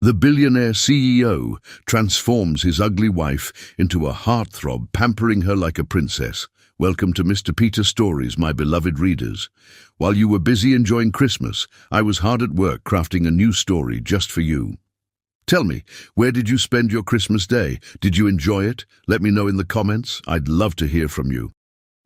The billionaire CEO transforms his ugly wife into a heartthrob, pampering her like a princess. Welcome to Mr. Peter Stories, my beloved readers. While you were busy enjoying Christmas, I was hard at work crafting a new story just for you. Tell me, where did you spend your Christmas day? Did you enjoy it? Let me know in the comments. I'd love to hear from you.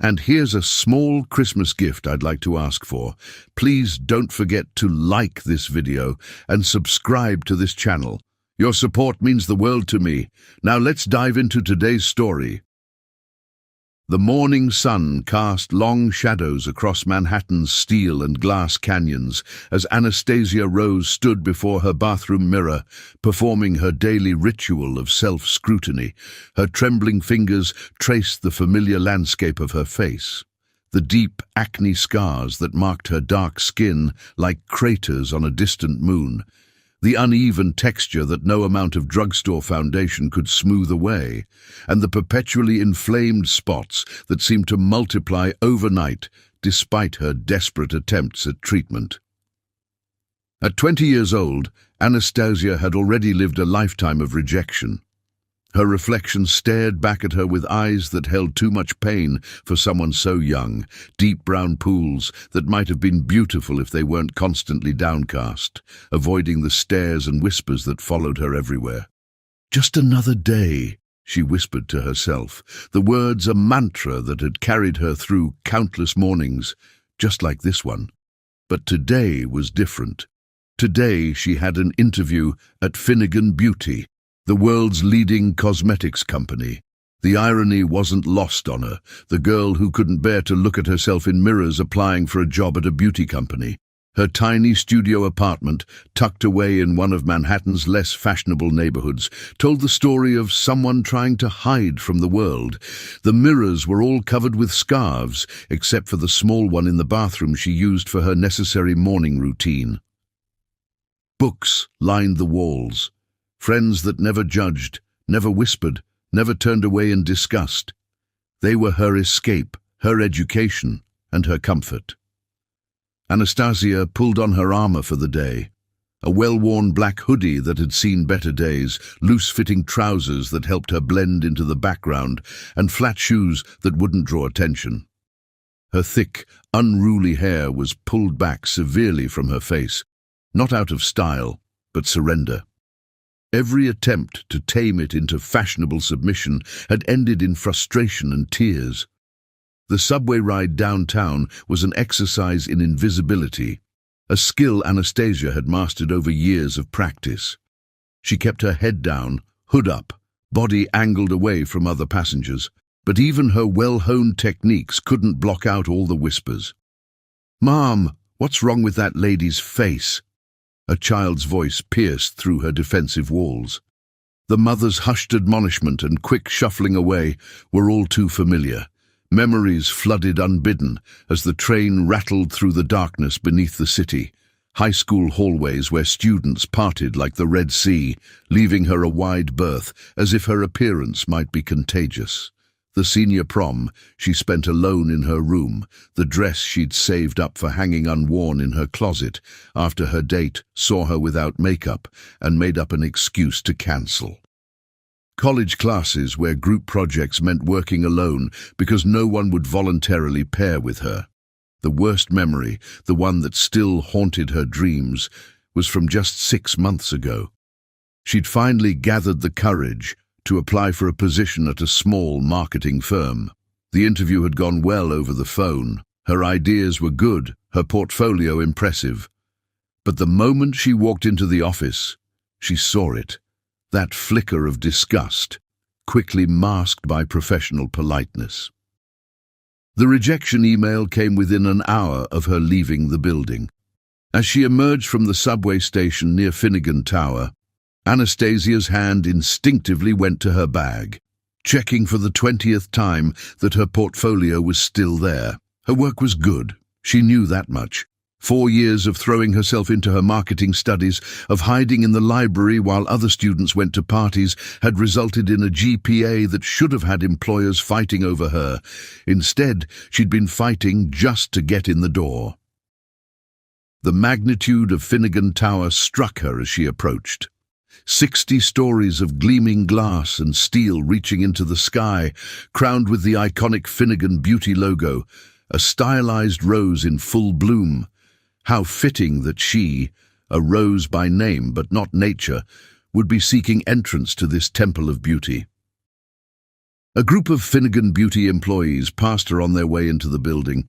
And here's a small Christmas gift I'd like to ask for. Please don't forget to like this video and subscribe to this channel. Your support means the world to me. Now let's dive into today's story. The morning sun cast long shadows across Manhattan's steel and glass canyons as Anastasia Rose stood before her bathroom mirror, performing her daily ritual of self-scrutiny. Her trembling fingers traced the familiar landscape of her face, the deep acne scars that marked her dark skin like craters on a distant moon, the uneven texture that no amount of drugstore foundation could smooth away, and the perpetually inflamed spots that seemed to multiply overnight despite her desperate attempts at treatment. At 20 years old, Anastasia had already lived a lifetime of rejection. Her reflection stared back at her with eyes that held too much pain for someone so young, deep brown pools that might have been beautiful if they weren't constantly downcast, avoiding the stares and whispers that followed her everywhere. "Just another day," she whispered to herself, the words a mantra that had carried her through countless mornings, just like this one. But today was different. Today she had an interview at Finnegan Beauty, the world's leading cosmetics company. The irony wasn't lost on her, the girl who couldn't bear to look at herself in mirrors applying for a job at a beauty company. Her tiny studio apartment, tucked away in one of Manhattan's less fashionable neighborhoods, told the story of someone trying to hide from the world. The mirrors were all covered with scarves, except for the small one in the bathroom she used for her necessary morning routine. Books lined the walls. Friends that never judged, never whispered, never turned away in disgust. They were her escape, her education, and her comfort. Anastasia pulled on her armor for the day. A well-worn black hoodie that had seen better days, loose-fitting trousers that helped her blend into the background, and flat shoes that wouldn't draw attention. Her thick, unruly hair was pulled back severely from her face, not out of style, but surrender. Every attempt to tame it into fashionable submission had ended in frustration and tears. The subway ride downtown was an exercise in invisibility, a skill Anastasia had mastered over years of practice. She kept her head down, hood up, body angled away from other passengers, but even her well-honed techniques couldn't block out all the whispers. "Mom, what's wrong with that lady's face?" A child's voice pierced through her defensive walls. The mother's hushed admonishment and quick shuffling away were all too familiar. Memories flooded unbidden as the train rattled through the darkness beneath the city, high school hallways where students parted like the Red Sea, leaving her a wide berth as if her appearance might be contagious. The senior prom she spent alone in her room, the dress she'd saved up for hanging unworn in her closet after her date saw her without makeup and made up an excuse to cancel. College classes where group projects meant working alone because no one would voluntarily pair with her. The worst memory, the one that still haunted her dreams, was from just 6 months ago. She'd finally gathered the courage to apply for a position at a small marketing firm. The interview had gone well over the phone. Her ideas were good, her portfolio impressive. But the moment she walked into the office, she saw it. That flicker of disgust, quickly masked by professional politeness. The rejection email came within an hour of her leaving the building. As she emerged from the subway station near Finnegan Tower, Anastasia's hand instinctively went to her bag, checking for the 20th time that her portfolio was still there. Her work was good, she knew that much. 4 years of throwing herself into her marketing studies, of hiding in the library while other students went to parties, had resulted in a GPA that should have had employers fighting over her. Instead, she'd been fighting just to get in the door. The magnitude of Finnegan Tower struck her as she approached. 60 stories of gleaming glass and steel reaching into the sky, crowned with the iconic Finnegan Beauty logo, a stylized rose in full bloom. How fitting that she, a rose by name but not nature, would be seeking entrance to this temple of beauty. A group of Finnegan Beauty employees passed her on their way into the building.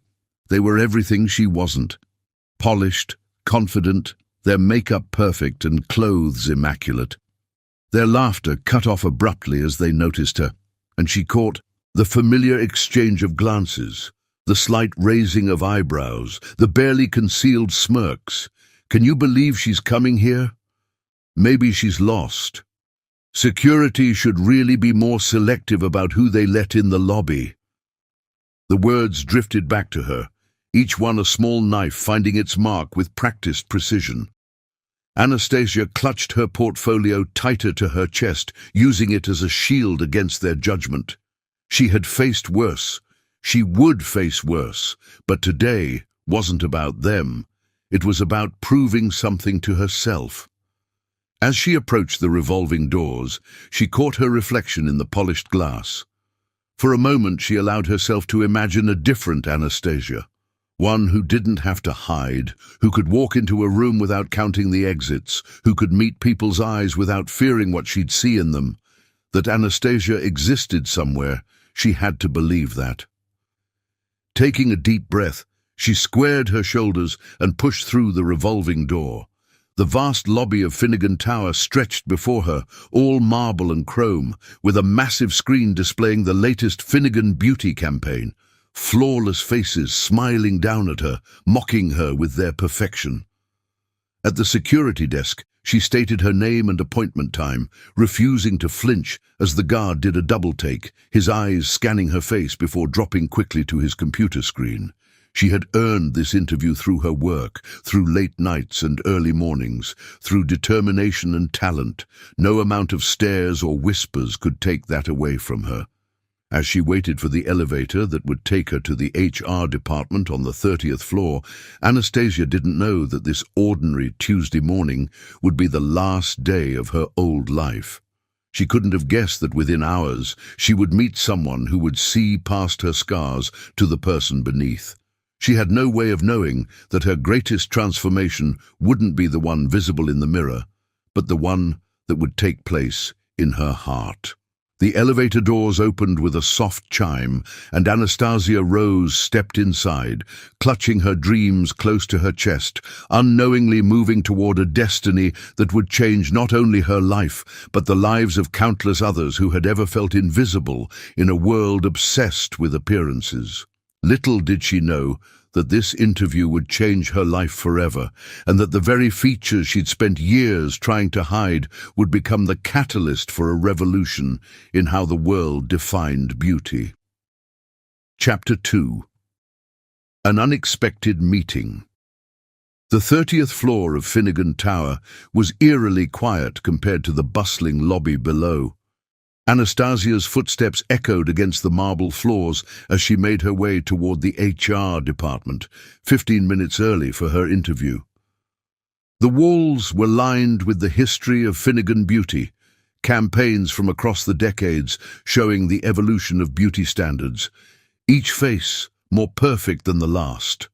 They were everything she wasn't. Polished, confident, their makeup perfect and clothes immaculate. Their laughter cut off abruptly as they noticed her, and she caught the familiar exchange of glances, the slight raising of eyebrows, the barely concealed smirks. Can you believe she's coming here? Maybe she's lost. Security should really be more selective about who they let in the lobby. The words drifted back to her, each one a small knife finding its mark with practiced precision. Anastasia clutched her portfolio tighter to her chest, using it as a shield against their judgment. She had faced worse. She would face worse, but today wasn't about them. It was about proving something to herself. As she approached the revolving doors, she caught her reflection in the polished glass. For a moment, she allowed herself to imagine a different Anastasia. One who didn't have to hide, who could walk into a room without counting the exits, who could meet people's eyes without fearing what she'd see in them. That Anastasia existed somewhere, she had to believe that. Taking a deep breath, she squared her shoulders and pushed through the revolving door. The vast lobby of Finnegan Tower stretched before her, all marble and chrome, with a massive screen displaying the latest Finnegan Beauty campaign. Flawless faces smiling down at her, mocking her with their perfection. At the security desk, she stated her name and appointment time, refusing to flinch as the guard did a double-take, his eyes scanning her face before dropping quickly to his computer screen. She had earned this interview through her work, through late nights and early mornings, through determination and talent. No amount of stares or whispers could take that away from her. As she waited for the elevator that would take her to the HR department on the 30th floor, Anastasia didn't know that this ordinary Tuesday morning would be the last day of her old life. She couldn't have guessed that within hours she would meet someone who would see past her scars to the person beneath. She had no way of knowing that her greatest transformation wouldn't be the one visible in the mirror, but the one that would take place in her heart. The elevator doors opened with a soft chime, and Anastasia Rose stepped inside, clutching her dreams close to her chest, unknowingly moving toward a destiny that would change not only her life, but the lives of countless others who had ever felt invisible in a world obsessed with appearances. Little did she know that this interview would change her life forever, and that the very features she'd spent years trying to hide would become the catalyst for a revolution in how the world defined beauty. Chapter 2. An Unexpected Meeting. The 30th floor of Finnegan Tower was eerily quiet compared to the bustling lobby below. Anastasia's footsteps echoed against the marble floors as she made her way toward the HR department, 15 minutes early for her interview. The walls were lined with the history of Finnegan Beauty, campaigns from across the decades showing the evolution of beauty standards, each face more perfect than the last.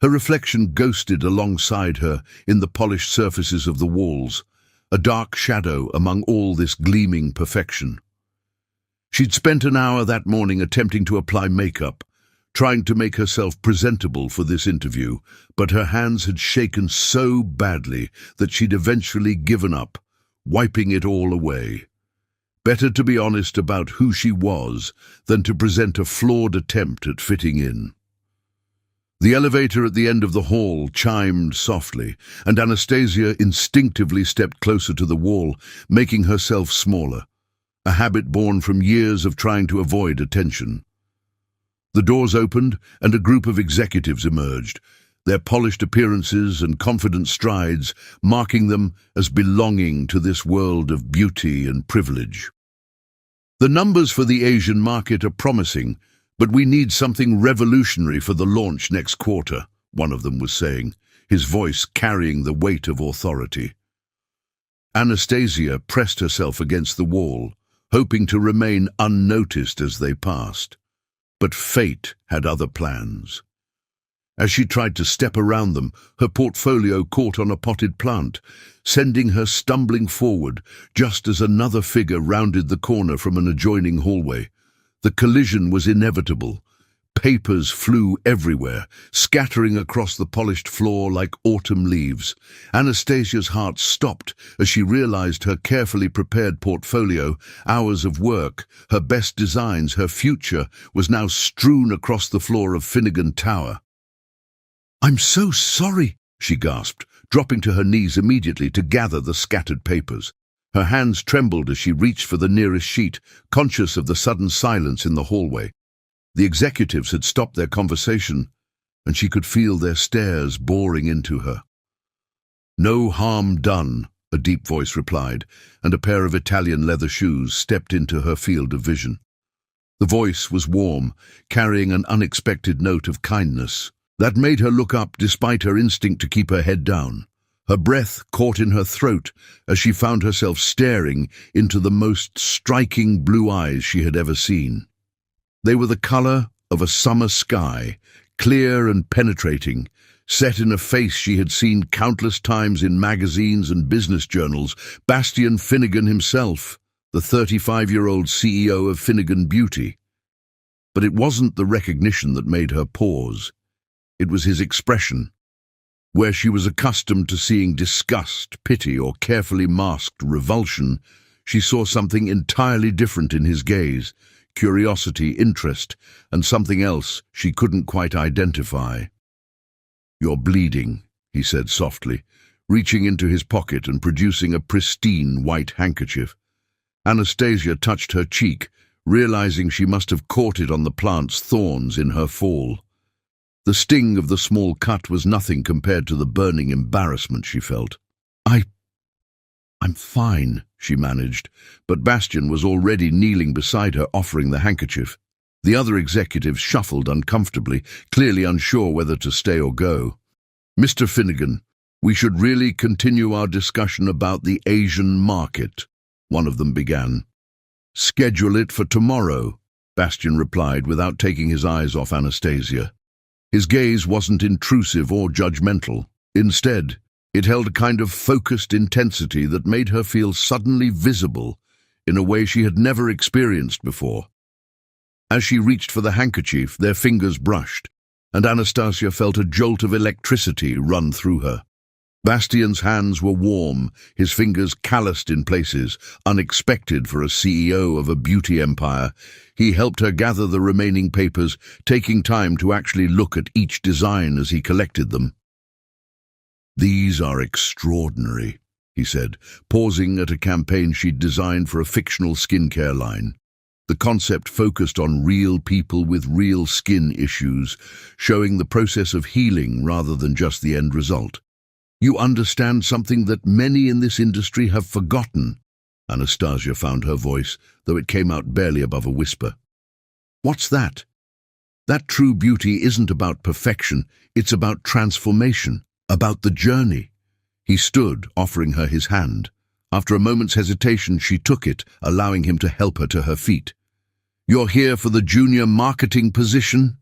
Her reflection ghosted alongside her in the polished surfaces of the walls, a dark shadow among all this gleaming perfection. She'd spent an hour that morning attempting to apply makeup, trying to make herself presentable for this interview, but her hands had shaken so badly that she'd eventually given up, wiping it all away. Better to be honest about who she was than to present a flawed attempt at fitting in. The elevator at the end of the hall chimed softly, and Anastasia instinctively stepped closer to the wall, making herself smaller, a habit born from years of trying to avoid attention. The doors opened, and a group of executives emerged, their polished appearances and confident strides marking them as belonging to this world of beauty and privilege. "The numbers for the Asian market are promising, but we need something revolutionary for the launch next quarter," one of them was saying, his voice carrying the weight of authority. Anastasia pressed herself against the wall, hoping to remain unnoticed as they passed. But fate had other plans. As she tried to step around them, her portfolio caught on a potted plant, sending her stumbling forward just as another figure rounded the corner from an adjoining hallway. The collision was inevitable. Papers flew everywhere, scattering across the polished floor like autumn leaves. Anastasia's heart stopped as she realized her carefully prepared portfolio, hours of work, her best designs, her future, was now strewn across the floor of Finnegan Tower. "I'm so sorry," she gasped, dropping to her knees immediately to gather the scattered papers. Her hands trembled as she reached for the nearest sheet, conscious of the sudden silence in the hallway. The executives had stopped their conversation, and she could feel their stares boring into her. "No harm done," a deep voice replied, and a pair of Italian leather shoes stepped into her field of vision. The voice was warm, carrying an unexpected note of kindness that made her look up despite her instinct to keep her head down. Her breath caught in her throat as she found herself staring into the most striking blue eyes she had ever seen. They were the color of a summer sky, clear and penetrating, set in a face she had seen countless times in magazines and business journals. Bastian Finnegan himself, the 35-year-old CEO of Finnegan Beauty. But it wasn't the recognition that made her pause. It was his expression. Where she was accustomed to seeing disgust, pity, or carefully masked revulsion, she saw something entirely different in his gaze: curiosity, interest, and something else she couldn't quite identify. "You're bleeding," he said softly, reaching into his pocket and producing a pristine white handkerchief. Anastasia touched her cheek, realizing she must have caught it on the plant's thorns in her fall. The sting of the small cut was nothing compared to the burning embarrassment she felt. I'm fine," she managed, but Bastian was already kneeling beside her, offering the handkerchief. The other executives shuffled uncomfortably, clearly unsure whether to stay or go. "Mr. Finnegan, we should really continue our discussion about the Asian market," one of them began. "Schedule it for tomorrow," Bastian replied without taking his eyes off Anastasia. His gaze wasn't intrusive or judgmental. Instead, it held a kind of focused intensity that made her feel suddenly visible in a way she had never experienced before. As she reached for the handkerchief, their fingers brushed, and Anastasia felt a jolt of electricity run through her. Bastian's hands were warm, his fingers calloused in places, unexpected for a CEO of a beauty empire. He helped her gather the remaining papers, taking time to actually look at each design as he collected them. "These are extraordinary," he said, pausing at a campaign she'd designed for a fictional skincare line. The concept focused on real people with real skin issues, showing the process of healing rather than just the end result. "You understand something that many in this industry have forgotten." Anastasia found her voice, though it came out barely above a whisper. "What's that?" "That true beauty isn't about perfection, it's about transformation, about the journey." He stood, offering her his hand. After a moment's hesitation, she took it, allowing him to help her to her feet. "You're here for the junior marketing position?"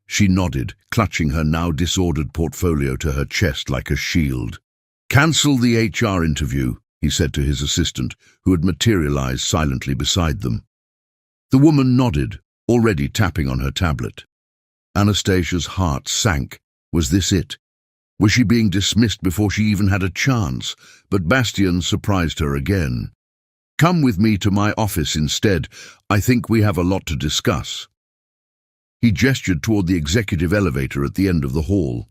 She nodded, clutching her now disordered portfolio to her chest like a shield. "Cancel the HR interview," he said to his assistant, who had materialized silently beside them. The woman nodded, already tapping on her tablet. Anastasia's heart sank. Was this it? Was she being dismissed before she even had a chance? But Bastian surprised her again. "Come with me to my office instead. I think we have a lot to discuss." He gestured toward the executive elevator at the end of the hall.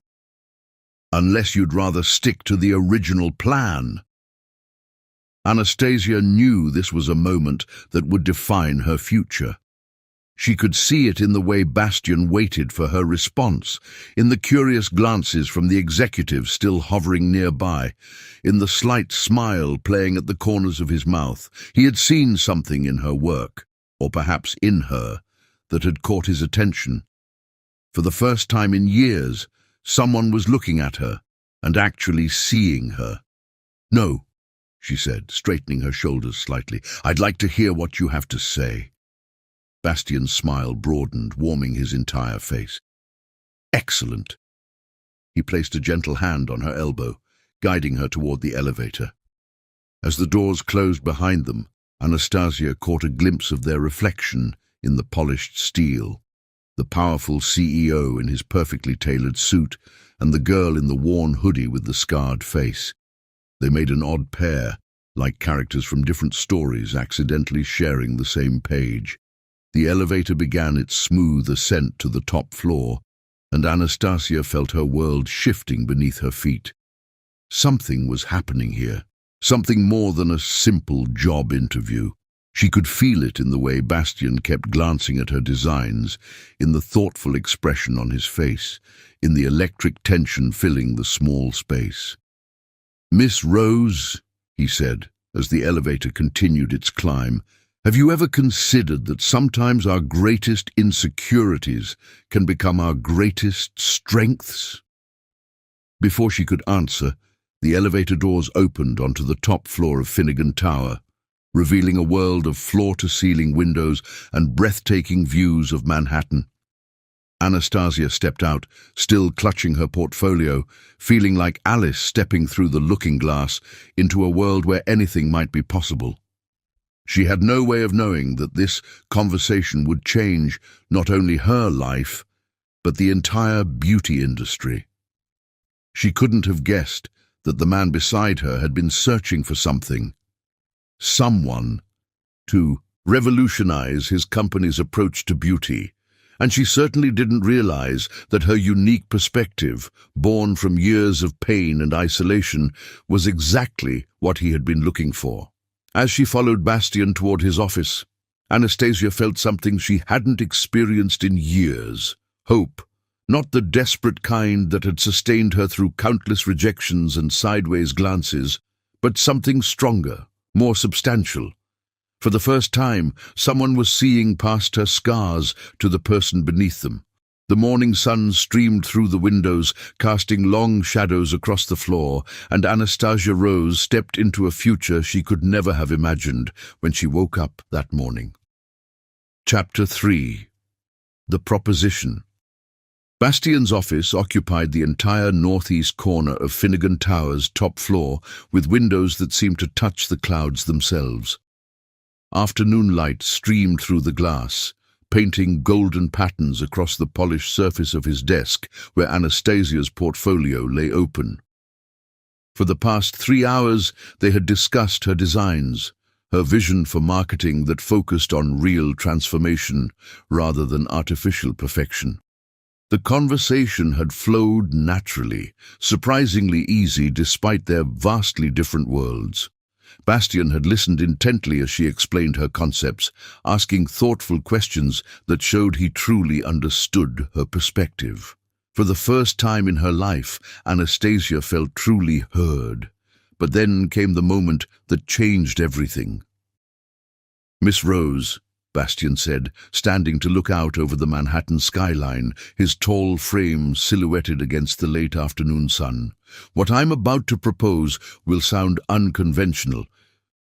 "Unless you'd rather stick to the original plan." Anastasia knew this was a moment that would define her future. She could see it in the way Bastian waited for her response, in the curious glances from the executives still hovering nearby, in the slight smile playing at the corners of his mouth. He had seen something in her work, or perhaps in her, that had caught his attention. For the first time in years, someone was looking at her and actually seeing her. "No, she said, straightening her shoulders slightly. "I'd like to hear what you have to say." Bastian's smile broadened, warming his entire face. "Excellent." He placed a gentle hand on her elbow, guiding her toward the elevator. As the doors closed behind them, Anastasia caught a glimpse of their reflection in the polished steel. The powerful CEO in his perfectly tailored suit, and the girl in the worn hoodie with the scarred face. They made an odd pair, like characters from different stories accidentally sharing the same page. The elevator began its smooth ascent to the top floor, and Anastasia felt her world shifting beneath her feet. Something was happening here, something more than a simple job interview. She could feel it in the way Bastian kept glancing at her designs, in the thoughtful expression on his face, in the electric tension filling the small space. "Miss Rose," he said, as the elevator continued its climb, "have you ever considered that sometimes our greatest insecurities can become our greatest strengths?" Before she could answer, the elevator doors opened onto the top floor of Finnegan Tower, revealing a world of floor-to-ceiling windows and breathtaking views of Manhattan. Anastasia stepped out, still clutching her portfolio, feeling like Alice stepping through the looking glass into a world where anything might be possible. She had no way of knowing that this conversation would change not only her life, but the entire beauty industry. She couldn't have guessed that the man beside her had been searching for someone to revolutionize his company's approach to beauty, and she certainly didn't realize that her unique perspective, born from years of pain and isolation, was exactly what he had been looking for. As she followed Bastian toward his office, Anastasia felt something she hadn't experienced in years: hope. Not the desperate kind that had sustained her through countless rejections and sideways glances, but something stronger, more substantial. For the first time, someone was seeing past her scars to the person beneath them. The morning sun streamed through the windows, casting long shadows across the floor, and Anastasia Rose stepped into a future she could never have imagined when she woke up that morning. Chapter 3. The Proposition. Bastian's office occupied the entire northeast corner of Finnegan Tower's top floor, with windows that seemed to touch the clouds themselves. Afternoon light streamed through the glass, painting golden patterns across the polished surface of his desk, where Anastasia's portfolio lay open. For the past 3 hours, they had discussed her designs, her vision for marketing that focused on real transformation rather than artificial perfection. The conversation had flowed naturally, surprisingly easy despite their vastly different worlds. Bastian had listened intently as she explained her concepts, asking thoughtful questions that showed he truly understood her perspective. For the first time in her life, Anastasia felt truly heard. But then came the moment that changed everything. "Miss Rose," Bastian said, standing to look out over the Manhattan skyline, his tall frame silhouetted against the late afternoon sun. "What I'm about to propose will sound unconventional,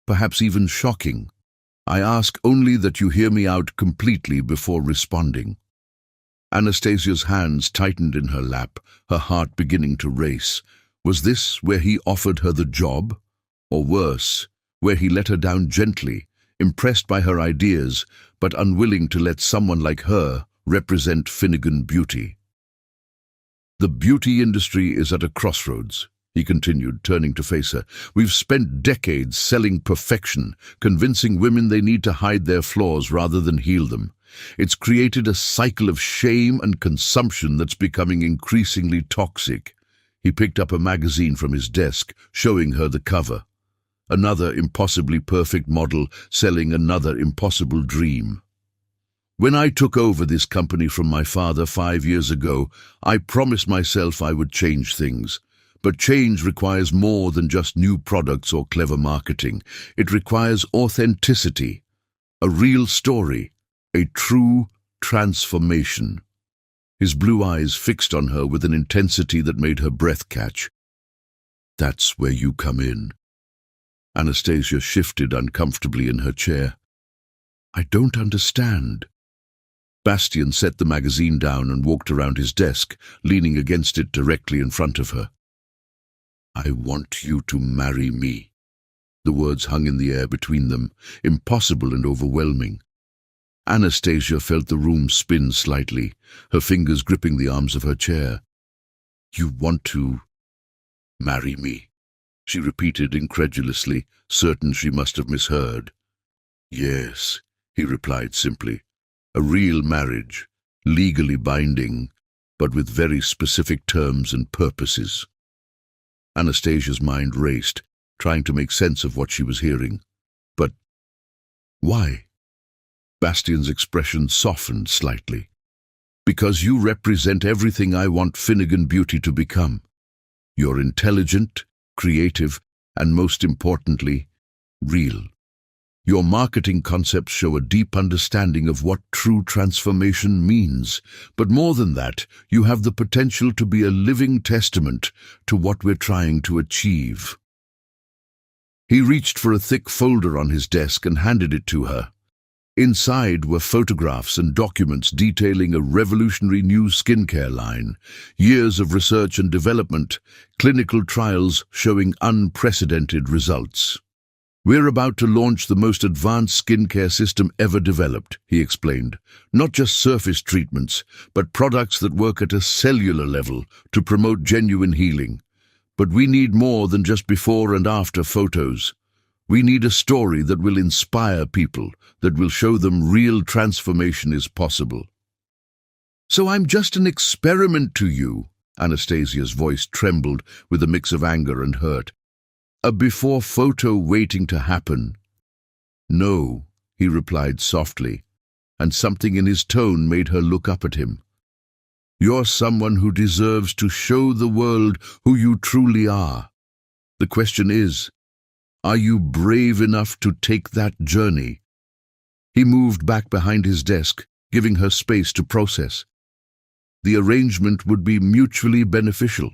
perhaps even shocking. I ask only that you hear me out completely before responding." Anastasia's hands tightened in her lap, her heart beginning to race. Was this where he offered her the job? Or worse, where he let her down gently, impressed by her ideas, but unwilling to let someone like her represent Finnegan beauty? "The beauty industry is at a crossroads," he continued, turning to face her. "We've spent decades selling perfection, convincing women they need to hide their flaws rather than heal them. It's created a cycle of shame and consumption that's becoming increasingly toxic." He picked up a magazine from his desk, showing her the cover. Another impossibly perfect model selling another impossible dream. "When I took over this company from my father 5 years ago, I promised myself I would change things. But change requires more than just new products or clever marketing. It requires authenticity, a real story, a true transformation." His blue eyes fixed on her with an intensity that made her breath catch. "That's where you come in." Anastasia shifted uncomfortably in her chair. I don't understand. Bastian set the magazine down and walked around his desk, leaning against it directly in front of her. I want you to marry me. The words hung in the air between them, impossible and overwhelming. Anastasia felt the room spin slightly, her fingers gripping the arms of her chair. You want to marry me? She repeated incredulously, certain she must have misheard. Yes, he replied simply. A real marriage, legally binding, but with very specific terms and purposes. Anastasia's mind raced, trying to make sense of what she was hearing. But why? Bastian's expression softened slightly. Because you represent everything I want Finnegan Beauty to become. You're intelligent, creative, and most importantly, real. Your marketing concepts show a deep understanding of what true transformation means, but more than that, you have the potential to be a living testament to what we're trying to achieve. He reached for a thick folder on his desk and handed it to her. Inside were photographs and documents detailing a revolutionary new skincare line, years of research and development, clinical trials showing unprecedented results. We're about to launch the most advanced skincare system ever developed, he explained. Not just surface treatments, but products that work at a cellular level to promote genuine healing. But we need more than just before and after photos. We need a story that will inspire people, that will show them real transformation is possible. So I'm just an experiment to you, Anastasia's voice trembled with a mix of anger and hurt. A before photo waiting to happen. No, he replied softly, and something in his tone made her look up at him. You're someone who deserves to show the world who you truly are. The question is, are you brave enough to take that journey? He moved back behind his desk, giving her space to process. The arrangement would be mutually beneficial.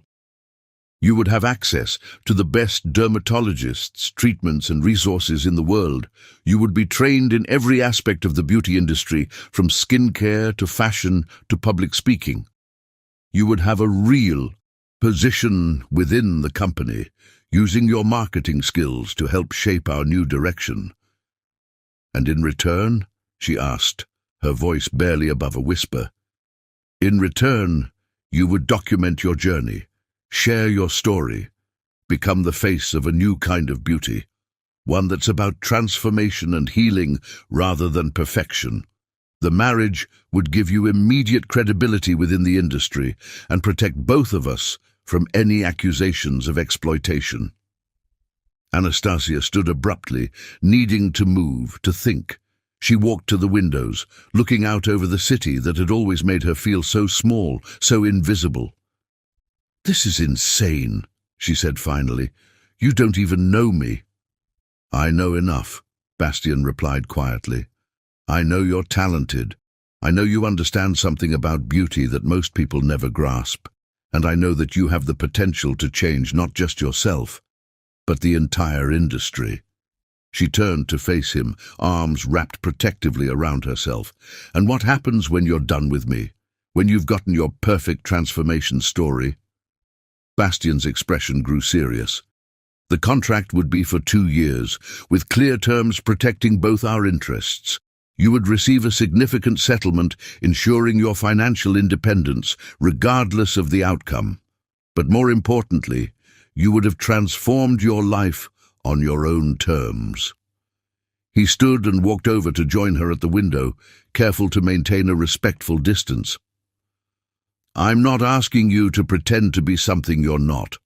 You would have access to the best dermatologists, treatments, and resources in the world. You would be trained in every aspect of the beauty industry, from skincare to fashion to public speaking. You would have a real position within the company, using your marketing skills to help shape our new direction. And in return, she asked, her voice barely above a whisper, in return, you would document your journey, share your story, become the face of a new kind of beauty, one that's about transformation and healing rather than perfection. The marriage would give you immediate credibility within the industry and protect both of us from any accusations of exploitation. Anastasia stood abruptly, needing to move, to think. She walked to the windows, looking out over the city that had always made her feel so small, so invisible. This is insane, she said finally. You don't even know me. I know enough, Bastian replied quietly. I know you're talented. I know you understand something about beauty that most people never grasp. And I know that you have the potential to change not just yourself, but the entire industry. She turned to face him, arms wrapped protectively around herself. And what happens when you're done with me? When you've gotten your perfect transformation story? Bastian's expression grew serious. The contract would be for 2 years, with clear terms protecting both our interests. You would receive a significant settlement, ensuring your financial independence, regardless of the outcome. But more importantly, you would have transformed your life on your own terms. He stood and walked over to join her at the window, careful to maintain a respectful distance. I'm not asking you to pretend to be something you're not.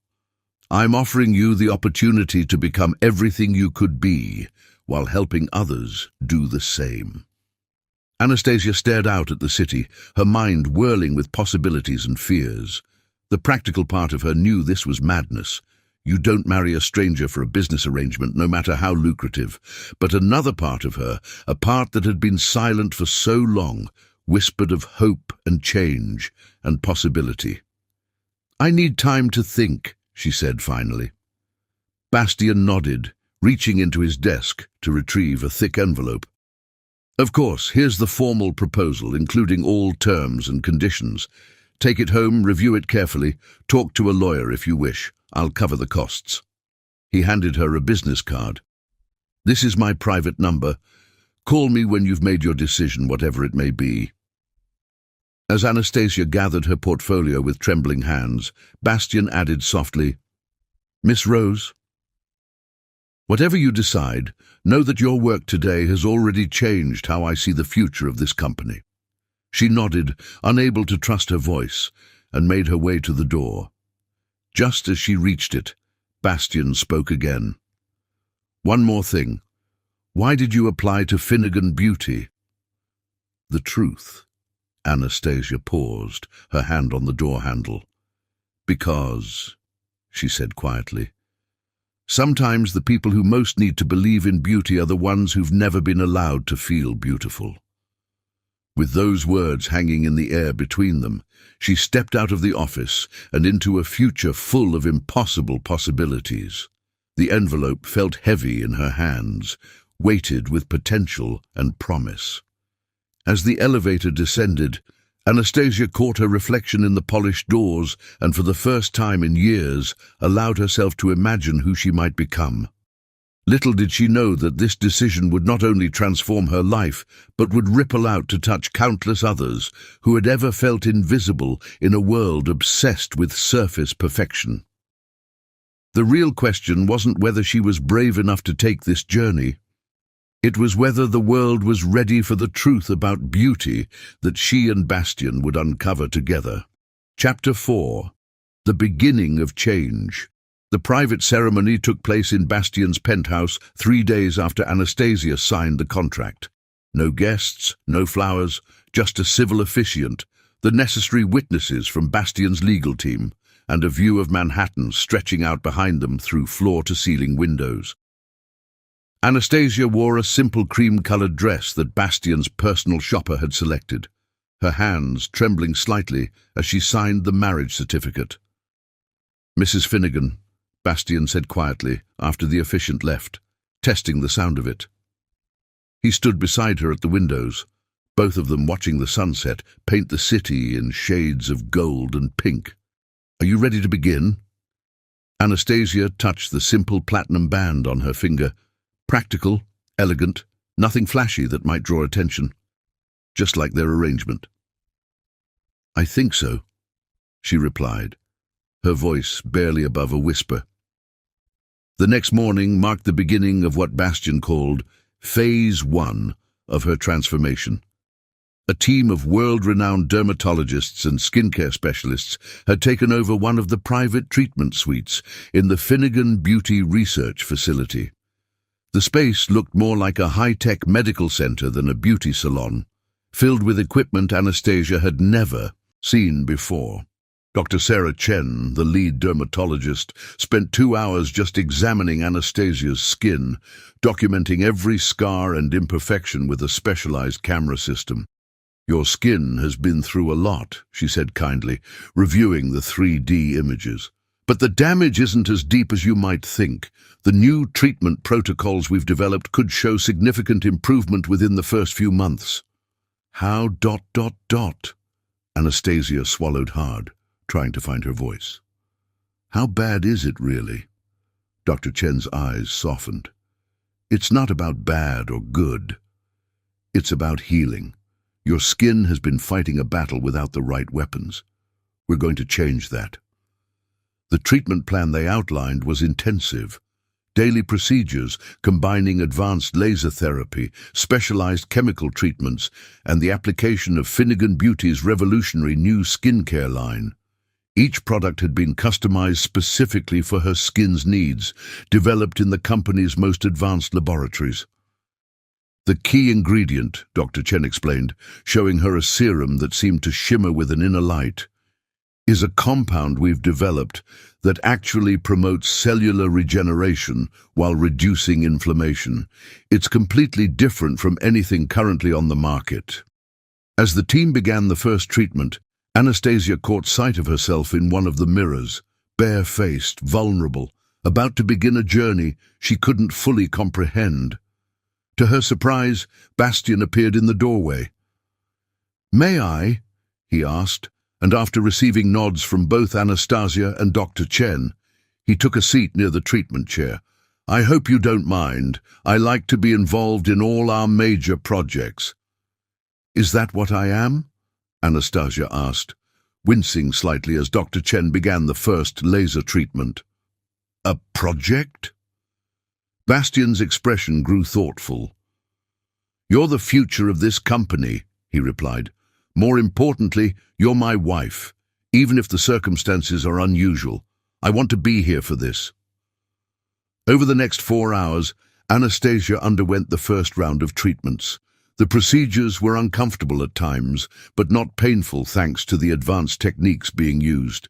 I'm offering you the opportunity to become everything you could be, while helping others do the same. Anastasia stared out at the city, her mind whirling with possibilities and fears. The practical part of her knew this was madness. You don't marry a stranger for a business arrangement, no matter how lucrative. But another part of her, a part that had been silent for so long, whispered of hope and change and possibility. I need time to think, she said finally. Bastian nodded, reaching into his desk to retrieve a thick envelope. "Of course, here's the formal proposal, including all terms and conditions. Take it home, review it carefully, talk to a lawyer if you wish. I'll cover the costs." He handed her a business card. "This is my private number. Call me when you've made your decision, whatever it may be." As Anastasia gathered her portfolio with trembling hands, Bastian added softly, "Miss Rose, whatever you decide, know that your work today has already changed how I see the future of this company." She nodded, unable to trust her voice, and made her way to the door. Just as she reached it, Bastian spoke again. "One more thing. Why did you apply to Finnegan Beauty?" "The truth." Anastasia paused, her hand on the door handle. "Because," she said quietly, "sometimes the people who most need to believe in beauty are the ones who've never been allowed to feel beautiful." With those words hanging in the air between them, she stepped out of the office and into a future full of impossible possibilities. The envelope felt heavy in her hands, weighted with potential and promise. As the elevator descended, Anastasia caught her reflection in the polished doors and for the first time in years allowed herself to imagine who she might become. Little did she know that this decision would not only transform her life, but would ripple out to touch countless others who had ever felt invisible in a world obsessed with surface perfection. The real question wasn't whether she was brave enough to take this journey. It was whether the world was ready for the truth about beauty that she and Bastian would uncover together. Chapter 4. The Beginning of Change. The private ceremony took place in Bastian's penthouse 3 days after Anastasia signed the contract. No guests, no flowers, just a civil officiant, the necessary witnesses from Bastian's legal team, and a view of Manhattan stretching out behind them through floor-to-ceiling windows. Anastasia wore a simple cream-colored dress that Bastian's personal shopper had selected, her hands trembling slightly as she signed the marriage certificate. "Mrs. Finnegan," Bastian said quietly after the officiant left, testing the sound of it. He stood beside her at the windows, both of them watching the sunset paint the city in shades of gold and pink. "Are you ready to begin?" Anastasia touched the simple platinum band on her finger. Practical, elegant, nothing flashy that might draw attention. Just like their arrangement. "I think so," she replied, her voice barely above a whisper. The next morning marked the beginning of what Bastian called Phase 1 of her transformation. A team of world-renowned dermatologists and skincare specialists had taken over one of the private treatment suites in the Finnegan Beauty Research Facility. The space looked more like a high-tech medical center than a beauty salon, filled with equipment Anastasia had never seen before. Dr. Sarah Chen, the lead dermatologist, spent 2 hours just examining Anastasia's skin, documenting every scar and imperfection with a specialized camera system. "Your skin has been through a lot," she said kindly, reviewing the 3D images. "But the damage isn't as deep as you might think. The new treatment protocols we've developed could show significant improvement within the first few months." "How ... Anastasia swallowed hard, trying to find her voice. "How bad is it, really?" Dr. Chen's eyes softened. "It's not about bad or good. It's about healing. Your skin has been fighting a battle without the right weapons. We're going to change that." The treatment plan they outlined was intensive. Daily procedures combining advanced laser therapy, specialized chemical treatments, and the application of Finnegan Beauty's revolutionary new skincare line. Each product had been customized specifically for her skin's needs, developed in the company's most advanced laboratories. "The key ingredient," Dr. Chen explained, showing her a serum that seemed to shimmer with an inner light, "is a compound we've developed that actually promotes cellular regeneration while reducing inflammation. It's completely different from anything currently on the market." As the team began the first treatment, Anastasia caught sight of herself in one of the mirrors, bare-faced, vulnerable, about to begin a journey she couldn't fully comprehend. To her surprise, Bastian appeared in the doorway. "May I?" he asked, and after receiving nods from both Anastasia and Dr. Chen, he took a seat near the treatment chair. "I hope you don't mind. I like to be involved in all our major projects." "Is that what I am?" Anastasia asked, wincing slightly as Dr. Chen began the first laser treatment. "A project?" Bastian's expression grew thoughtful. "You're the future of this company," he replied. "More importantly, you're my wife. Even if the circumstances are unusual, I want to be here for this." Over the next 4 hours, Anastasia underwent the first round of treatments. The procedures were uncomfortable at times, but not painful thanks to the advanced techniques being used.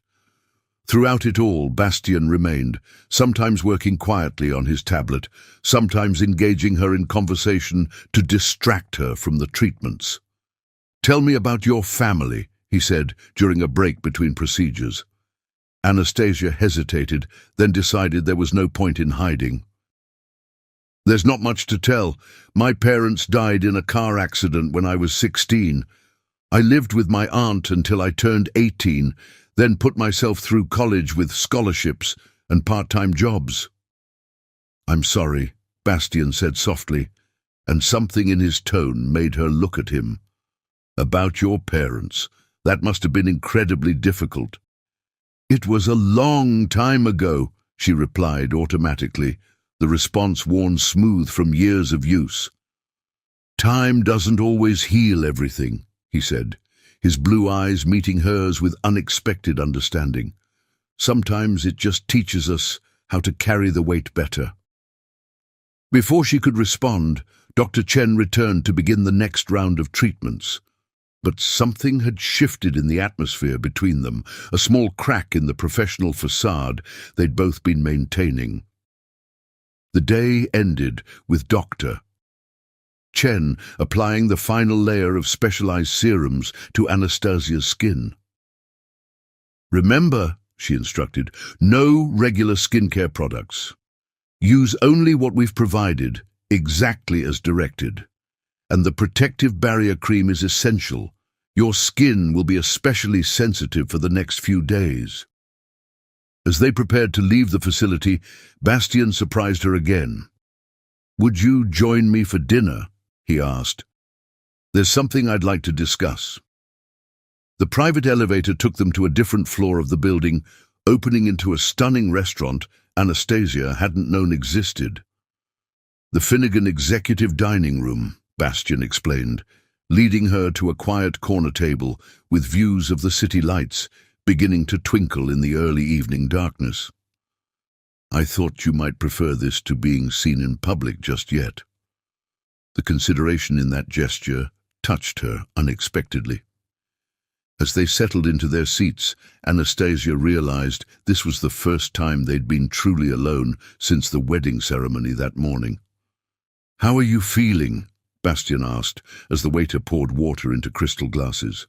Throughout it all, Bastian remained, sometimes working quietly on his tablet, sometimes engaging her in conversation to distract her from the treatments. "Tell me about your family," he said during a break between procedures. Anastasia hesitated, then decided there was no point in hiding. "There's not much to tell. My parents died in a car accident when I was 16. I lived with my aunt until I turned 18, then put myself through college with scholarships and part-time jobs." "I'm sorry," Bastian said softly, and something in his tone made her look at him. "About your parents. That must have been incredibly difficult." "It was a long time ago," she replied automatically, the response worn smooth from years of use. "Time doesn't always heal everything," he said, his blue eyes meeting hers with unexpected understanding. "Sometimes it just teaches us how to carry the weight better." Before she could respond, Dr. Chen returned to begin the next round of treatments. But something had shifted in the atmosphere between them, a small crack in the professional facade they'd both been maintaining. The day ended with Dr. Chen applying the final layer of specialized serums to Anastasia's skin. "Remember," she instructed, "no regular skincare products. Use only what we've provided, exactly as directed. And the protective barrier cream is essential. Your skin will be especially sensitive for the next few days." As they prepared to leave the facility, Bastian surprised her again. "Would you join me for dinner?" he asked. "There's something I'd like to discuss." The private elevator took them to a different floor of the building, opening into a stunning restaurant Anastasia hadn't known existed. "The Finnegan Executive Dining Room," Bastian explained, leading her to a quiet corner table with views of the city lights beginning to twinkle in the early evening darkness. "I thought you might prefer this to being seen in public just yet." The consideration in that gesture touched her unexpectedly. As they settled into their seats, Anastasia realized this was the first time they'd been truly alone since the wedding ceremony that morning. "How are you feeling?" Bastian asked as the waiter poured water into crystal glasses.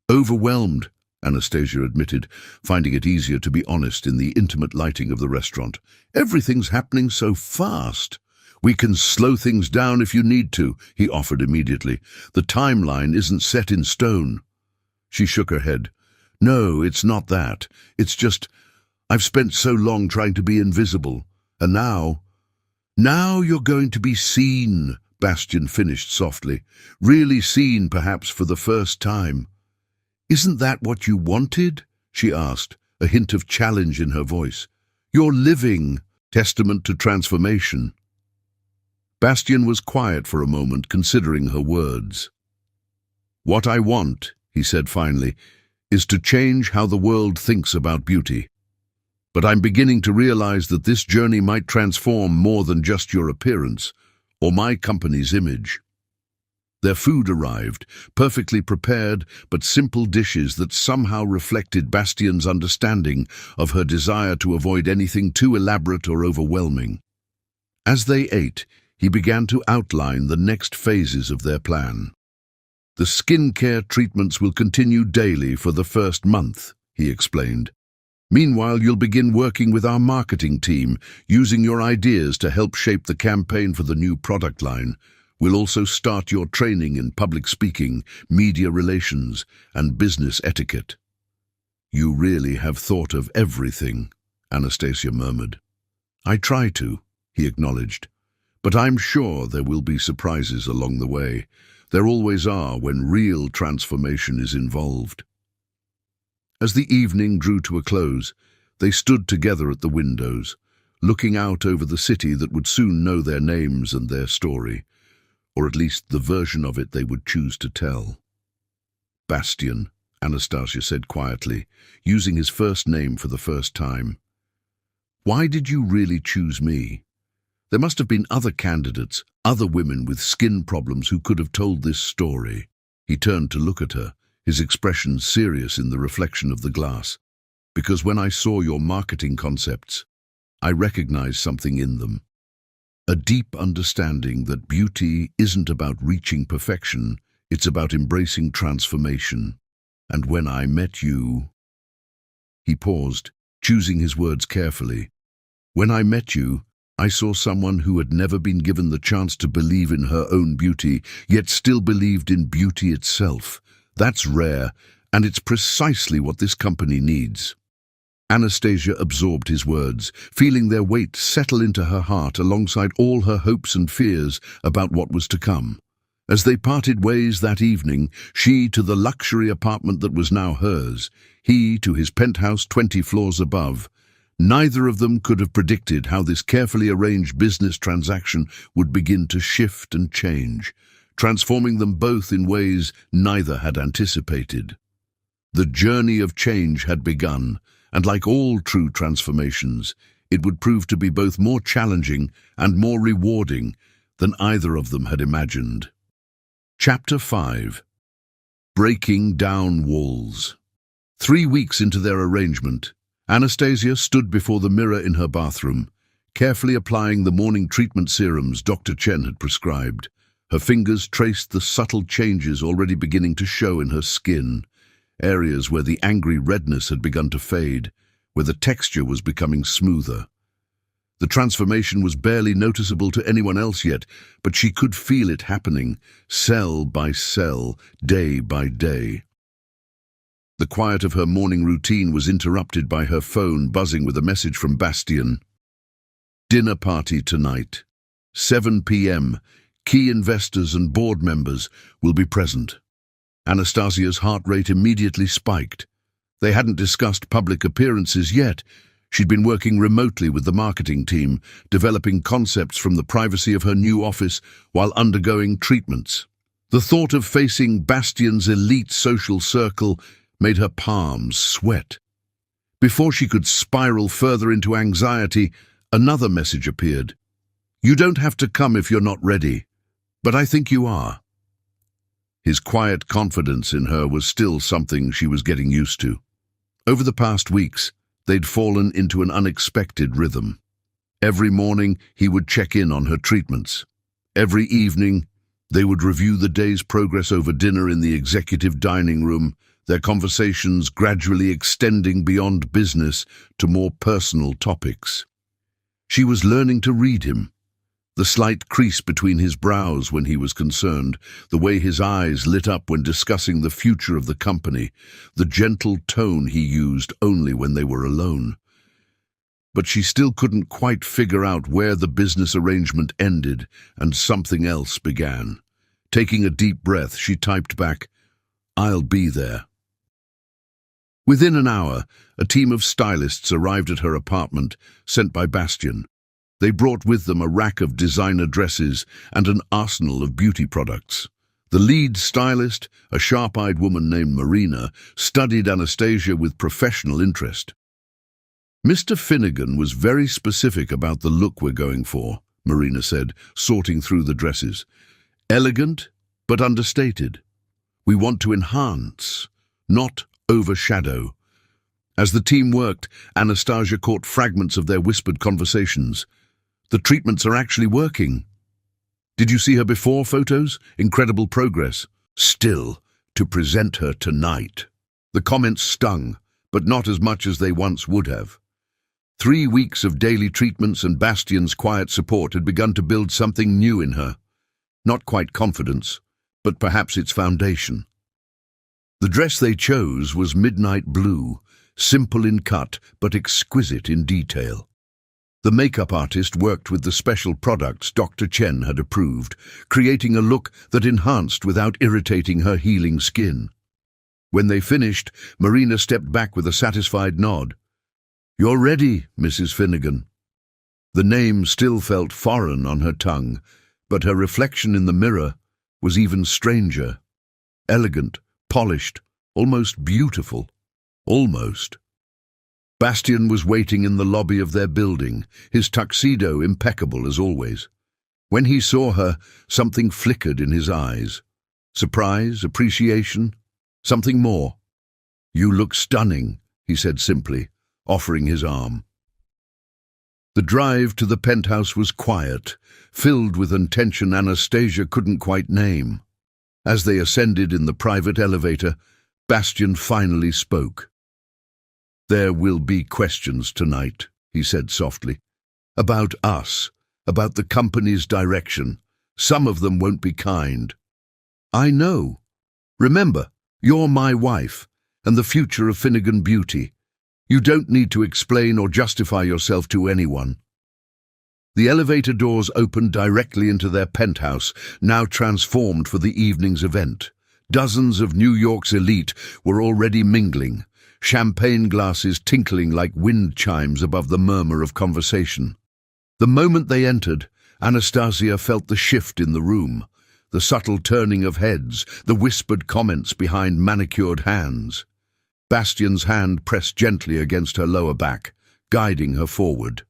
"Overwhelmed," Anastasia admitted, finding it easier to be honest in the intimate lighting of the restaurant. "Everything's happening so fast." "We can slow things down if you need to," he offered immediately. "The timeline isn't set in stone." She shook her head. "No, it's not that. It's just, I've spent so long trying to be invisible. And now you're going to be seen," Bastian finished softly. "Really seen, perhaps for the first time." "Isn't that what you wanted?" she asked, a hint of challenge in her voice. "You're living, testament to transformation." Bastian was quiet for a moment, considering her words. "What I want," he said finally, "is to change how the world thinks about beauty. But I'm beginning to realize that this journey might transform more than just your appearance, or my company's image." Their food arrived, perfectly prepared but simple dishes that somehow reflected Bastian's understanding of her desire to avoid anything too elaborate or overwhelming. As they ate, he began to outline the next phases of their plan. "The skincare treatments will continue daily for the first month," he explained. Meanwhile, you'll begin working with our marketing team, using your ideas to help shape the campaign for the new product line. We'll also start your training in public speaking, media relations, and business etiquette. You really have thought of everything, Anastasia murmured. I try to, he acknowledged. But I'm sure there will be surprises along the way. There always are when real transformation is involved. As the evening drew to a close, they stood together at the windows, looking out over the city that would soon know their names and their story, or at least the version of it they would choose to tell. Bastian, Anastasia said quietly, using his first name for the first time. Why did you really choose me? There must have been other candidates, other women with skin problems who could have told this story. He turned to look at her, his expression serious in the reflection of the glass. Because when I saw your marketing concepts, I recognized something in them. A deep understanding that beauty isn't about reaching perfection, it's about embracing transformation. And when I met you... He paused, choosing his words carefully. When I met you, I saw someone who had never been given the chance to believe in her own beauty, yet still believed in beauty itself. That's rare, and it's precisely what this company needs. Anastasia absorbed his words, feeling their weight settle into her heart alongside all her hopes and fears about what was to come. As they parted ways that evening, she to the luxury apartment that was now hers, he to his penthouse 20 floors above, neither of them could have predicted how this carefully arranged business transaction would begin to shift and change, transforming them both in ways neither had anticipated. The journey of change had begun, and like all true transformations, it would prove to be both more challenging and more rewarding than either of them had imagined. Chapter 5. Breaking Down Walls. 3 weeks into their arrangement, Anastasia stood before the mirror in her bathroom, carefully applying the morning treatment serums Dr. Chen had prescribed. Her fingers traced the subtle changes already beginning to show in her skin, areas where the angry redness had begun to fade, where the texture was becoming smoother. The transformation was barely noticeable to anyone else yet, but she could feel it happening, cell by cell, day by day. The quiet of her morning routine was interrupted by her phone buzzing with a message from Bastian. Dinner party tonight. 7 p.m. Key investors and board members will be present. Anastasia's heart rate immediately spiked. They hadn't discussed public appearances yet. She'd been working remotely with the marketing team, developing concepts from the privacy of her new office while undergoing treatments. The thought of facing Bastian's elite social circle made her palms sweat. Before she could spiral further into anxiety, another message appeared. You don't have to come if you're not ready, but I think you are. His quiet confidence in her was still something she was getting used to. Over the past weeks, they'd fallen into an unexpected rhythm. Every morning, he would check in on her treatments. Every evening, they would review the day's progress over dinner in the executive dining room, their conversations gradually extending beyond business to more personal topics. She was learning to read him. The slight crease between his brows when he was concerned, the way his eyes lit up when discussing the future of the company, the gentle tone he used only when they were alone. But she still couldn't quite figure out where the business arrangement ended and something else began. Taking a deep breath, she typed back, "I'll be there." Within an hour, a team of stylists arrived at her apartment, sent by Bastian. They brought with them a rack of designer dresses and an arsenal of beauty products. The lead stylist, a sharp-eyed woman named Marina, studied Anastasia with professional interest. "Mr. Finnegan was very specific about the look we're going for," Marina said, sorting through the dresses. "Elegant, but understated. We want to enhance, not overshadow." As the team worked, Anastasia caught fragments of their whispered conversations. "The treatments are actually working. Did you see her before photos? Incredible progress. Still, to present her tonight." The comments stung, but not as much as they once would have. 3 weeks of daily treatments and Bastian's quiet support had begun to build something new in her. Not quite confidence, but perhaps its foundation. The dress they chose was midnight blue, simple in cut but exquisite in detail. The makeup artist worked with the special products Dr. Chen had approved, creating a look that enhanced without irritating her healing skin. When they finished, Marina stepped back with a satisfied nod. "You're ready, Mrs. Finnegan." The name still felt foreign on her tongue, but her reflection in the mirror was even stranger. Elegant, polished, almost beautiful. Almost. Bastian was waiting in the lobby of their building, his tuxedo impeccable as always. When he saw her, something flickered in his eyes. Surprise, appreciation, something more. "You look stunning," he said simply, offering his arm. The drive to the penthouse was quiet, filled with a tension Anastasia couldn't quite name. As they ascended in the private elevator, Bastian finally spoke. "There will be questions tonight," he said softly. "About us, about the company's direction. Some of them won't be kind." "I know. Remember, you're my wife, and the future of Finnegan Beauty. You don't need to explain or justify yourself to anyone." The elevator doors opened directly into their penthouse, now transformed for the evening's event. Dozens of New York's elite were already mingling, champagne glasses tinkling like wind chimes above the murmur of conversation. The moment they entered, Anastasia felt the shift in the room, the subtle turning of heads, the whispered comments behind manicured hands. Bastian's hand pressed gently against her lower back, guiding her forward.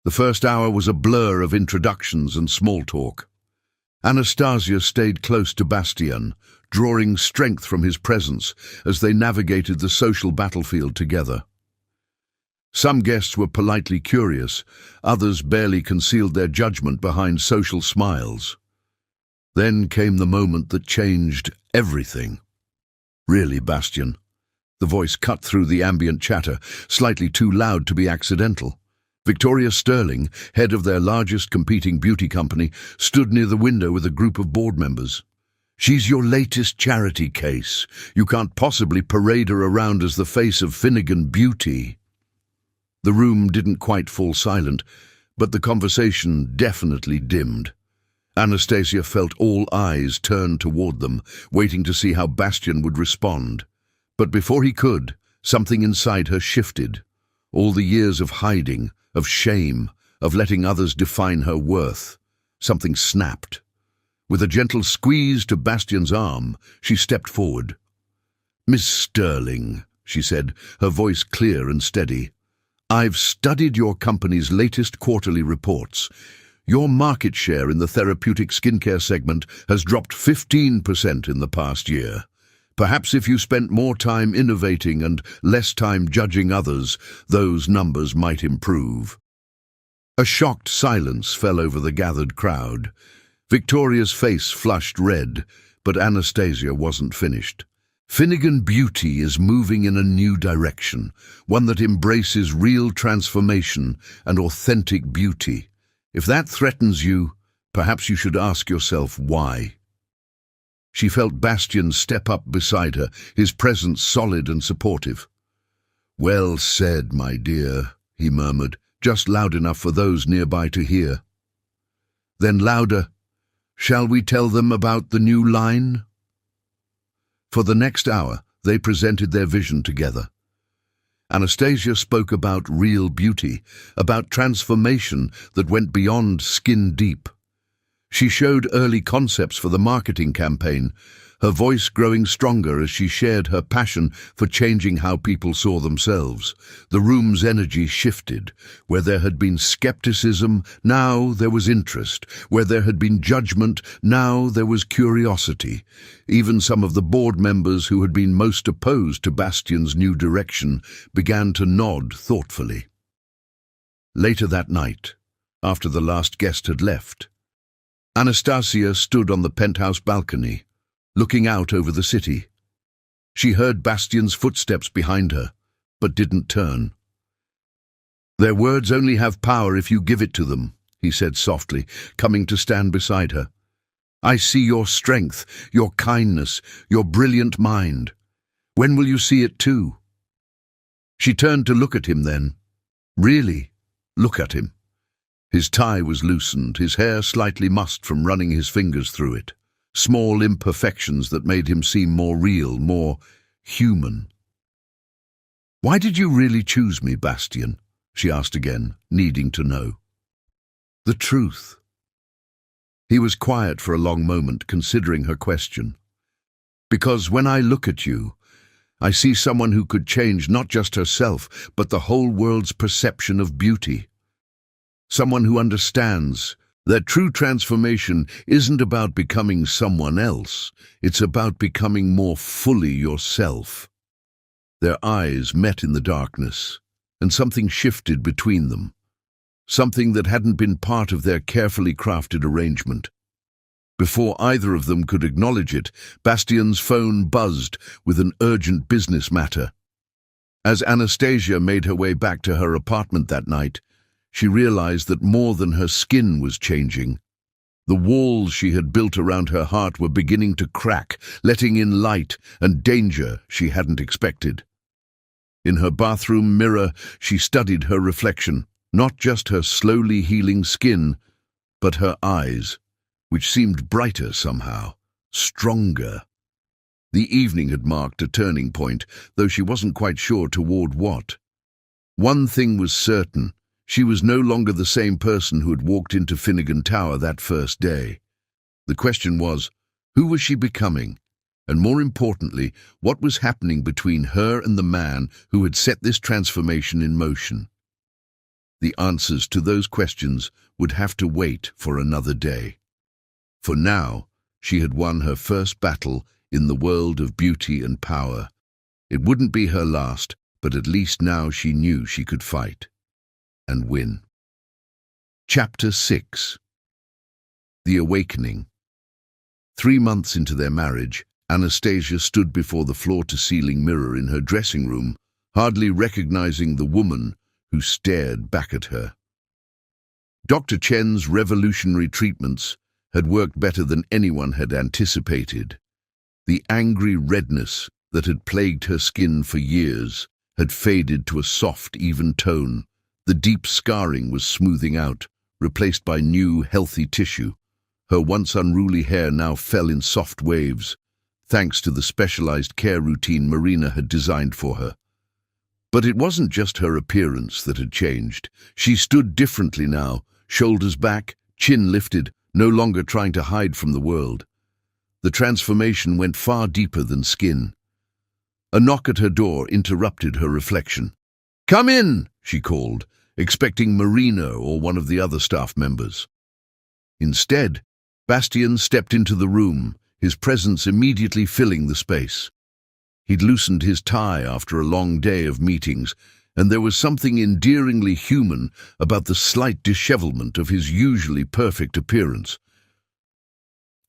The first hour was a blur of introductions and small talk. Anastasia stayed close to Bastian, drawing strength from his presence as they navigated the social battlefield together. Some guests were politely curious, others barely concealed their judgment behind social smiles. Then came the moment that changed everything. "Really, Bastian?" The voice cut through the ambient chatter, slightly too loud to be accidental. Victoria Sterling, head of their largest competing beauty company, stood near the window with a group of board members. "She's your latest charity case. You can't possibly parade her around as the face of Finnegan Beauty." The room didn't quite fall silent, but the conversation definitely dimmed. Anastasia felt all eyes turn toward them, waiting to see how Bastian would respond. But before he could, something inside her shifted. All the years of hiding, of shame, of letting others define her worth. Something snapped. With a gentle squeeze to Bastian's arm, she stepped forward. "Miss Sterling," she said, her voice clear and steady, "I've studied your company's latest quarterly reports. Your market share in the therapeutic skincare segment has dropped 15% in the past year. Perhaps if you spent more time innovating and less time judging others, those numbers might improve." A shocked silence fell over the gathered crowd. Victoria's face flushed red, but Anastasia wasn't finished. "Finnegan Beauty is moving in a new direction, one that embraces real transformation and authentic beauty. If that threatens you, perhaps you should ask yourself why." She felt Bastian step up beside her, his presence solid and supportive. "Well said, my dear," he murmured, just loud enough for those nearby to hear. Then louder, "Shall we tell them about the new line?" For the next hour, they presented their vision together. Anastasia spoke about real beauty, about transformation that went beyond skin deep. She showed early concepts for the marketing campaign, her voice growing stronger as she shared her passion for changing how people saw themselves. The room's energy shifted. Where there had been skepticism, now there was interest. Where there had been judgment, now there was curiosity. Even some of the board members who had been most opposed to Bastian's new direction began to nod thoughtfully. Later that night, after the last guest had left, Anastasia stood on the penthouse balcony, looking out over the city. She heard Bastian's footsteps behind her, but didn't turn. "Their words only have power if you give it to them," he said softly, coming to stand beside her. "I see your strength, your kindness, your brilliant mind. When will you see it too?" She turned to look at him then. Really, look at him. His tie was loosened, his hair slightly mussed from running his fingers through it. Small imperfections that made him seem more real, more human. "Why did you really choose me, Bastian?" she asked again, needing to know. "The truth." He was quiet for a long moment, considering her question. "Because when I look at you, I see someone who could change not just herself, but the whole world's perception of beauty. Someone who understands that true transformation isn't about becoming someone else, it's about becoming more fully yourself." Their eyes met in the darkness, and something shifted between them. Something that hadn't been part of their carefully crafted arrangement. Before either of them could acknowledge it, Bastian's phone buzzed with an urgent business matter. As Anastasia made her way back to her apartment that night, she realized that more than her skin was changing. The walls she had built around her heart were beginning to crack, letting in light and danger she hadn't expected. In her bathroom mirror, she studied her reflection, not just her slowly healing skin, but her eyes, which seemed brighter somehow, stronger. The evening had marked a turning point, though she wasn't quite sure toward what. One thing was certain: she was no longer the same person who had walked into Finnegan Tower that first day. The question was, who was she becoming? And more importantly, what was happening between her and the man who had set this transformation in motion? The answers to those questions would have to wait for another day. For now, she had won her first battle in the world of beauty and power. It wouldn't be her last, but at least now she knew she could fight and win. Chapter 6. The Awakening. 3 months into their marriage, Anastasia stood before the floor-to-ceiling mirror in her dressing room, hardly recognizing the woman who stared back at her. Dr. Chen's revolutionary treatments had worked better than anyone had anticipated. The angry redness that had plagued her skin for years had faded to a soft, even tone. The deep scarring was smoothing out, replaced by new, healthy tissue. Her once unruly hair now fell in soft waves, thanks to the specialized care routine Marina had designed for her. But it wasn't just her appearance that had changed. She stood differently now, shoulders back, chin lifted, no longer trying to hide from the world. The transformation went far deeper than skin. A knock at her door interrupted her reflection. "Come in," she called, expecting Marina or one of the other staff members. Instead, Bastian stepped into the room, his presence immediately filling the space. He'd loosened his tie after a long day of meetings, and there was something endearingly human about the slight dishevelment of his usually perfect appearance.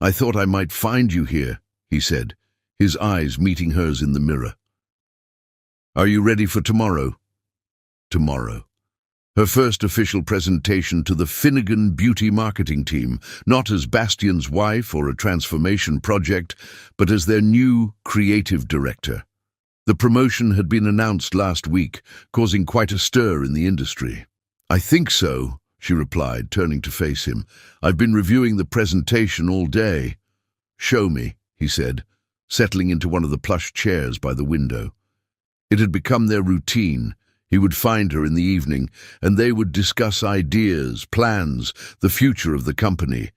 "I thought I might find you here," he said, his eyes meeting hers in the mirror. "Are you ready for tomorrow?" Tomorrow. Her first official presentation to the Finnegan beauty marketing team, not as Bastian's wife or a transformation project, but as their new creative director. The promotion had been announced last week, causing quite a stir in the industry. "I think so," she replied, turning to face him. "I've been reviewing the presentation all day." "Show me," he said, settling into one of the plush chairs by the window. It had become their routine. He would find her in the evening, and they would discuss ideas, plans, the future of the company.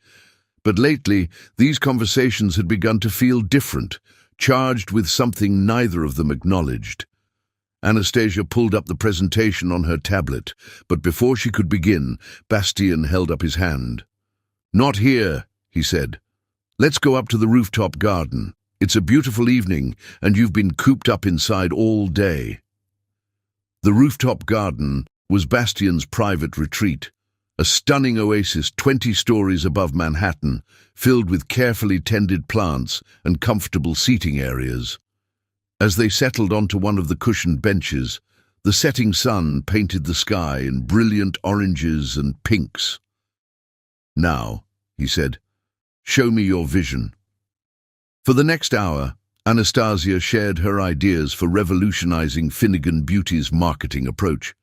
But lately, these conversations had begun to feel different, charged with something neither of them acknowledged. Anastasia pulled up the presentation on her tablet, but before she could begin, Bastian held up his hand. "Not here," he said. "Let's go up to the rooftop garden. It's a beautiful evening, and you've been cooped up inside all day." The rooftop garden was Bastian's private retreat, a stunning oasis 20 stories above Manhattan, filled with carefully tended plants and comfortable seating areas. As they settled onto one of the cushioned benches, the setting sun painted the sky in brilliant oranges and pinks. "Now," he said, "show me your vision." For the next hour, Anastasia shared her ideas for revolutionizing Finnegan Beauty's marketing approach.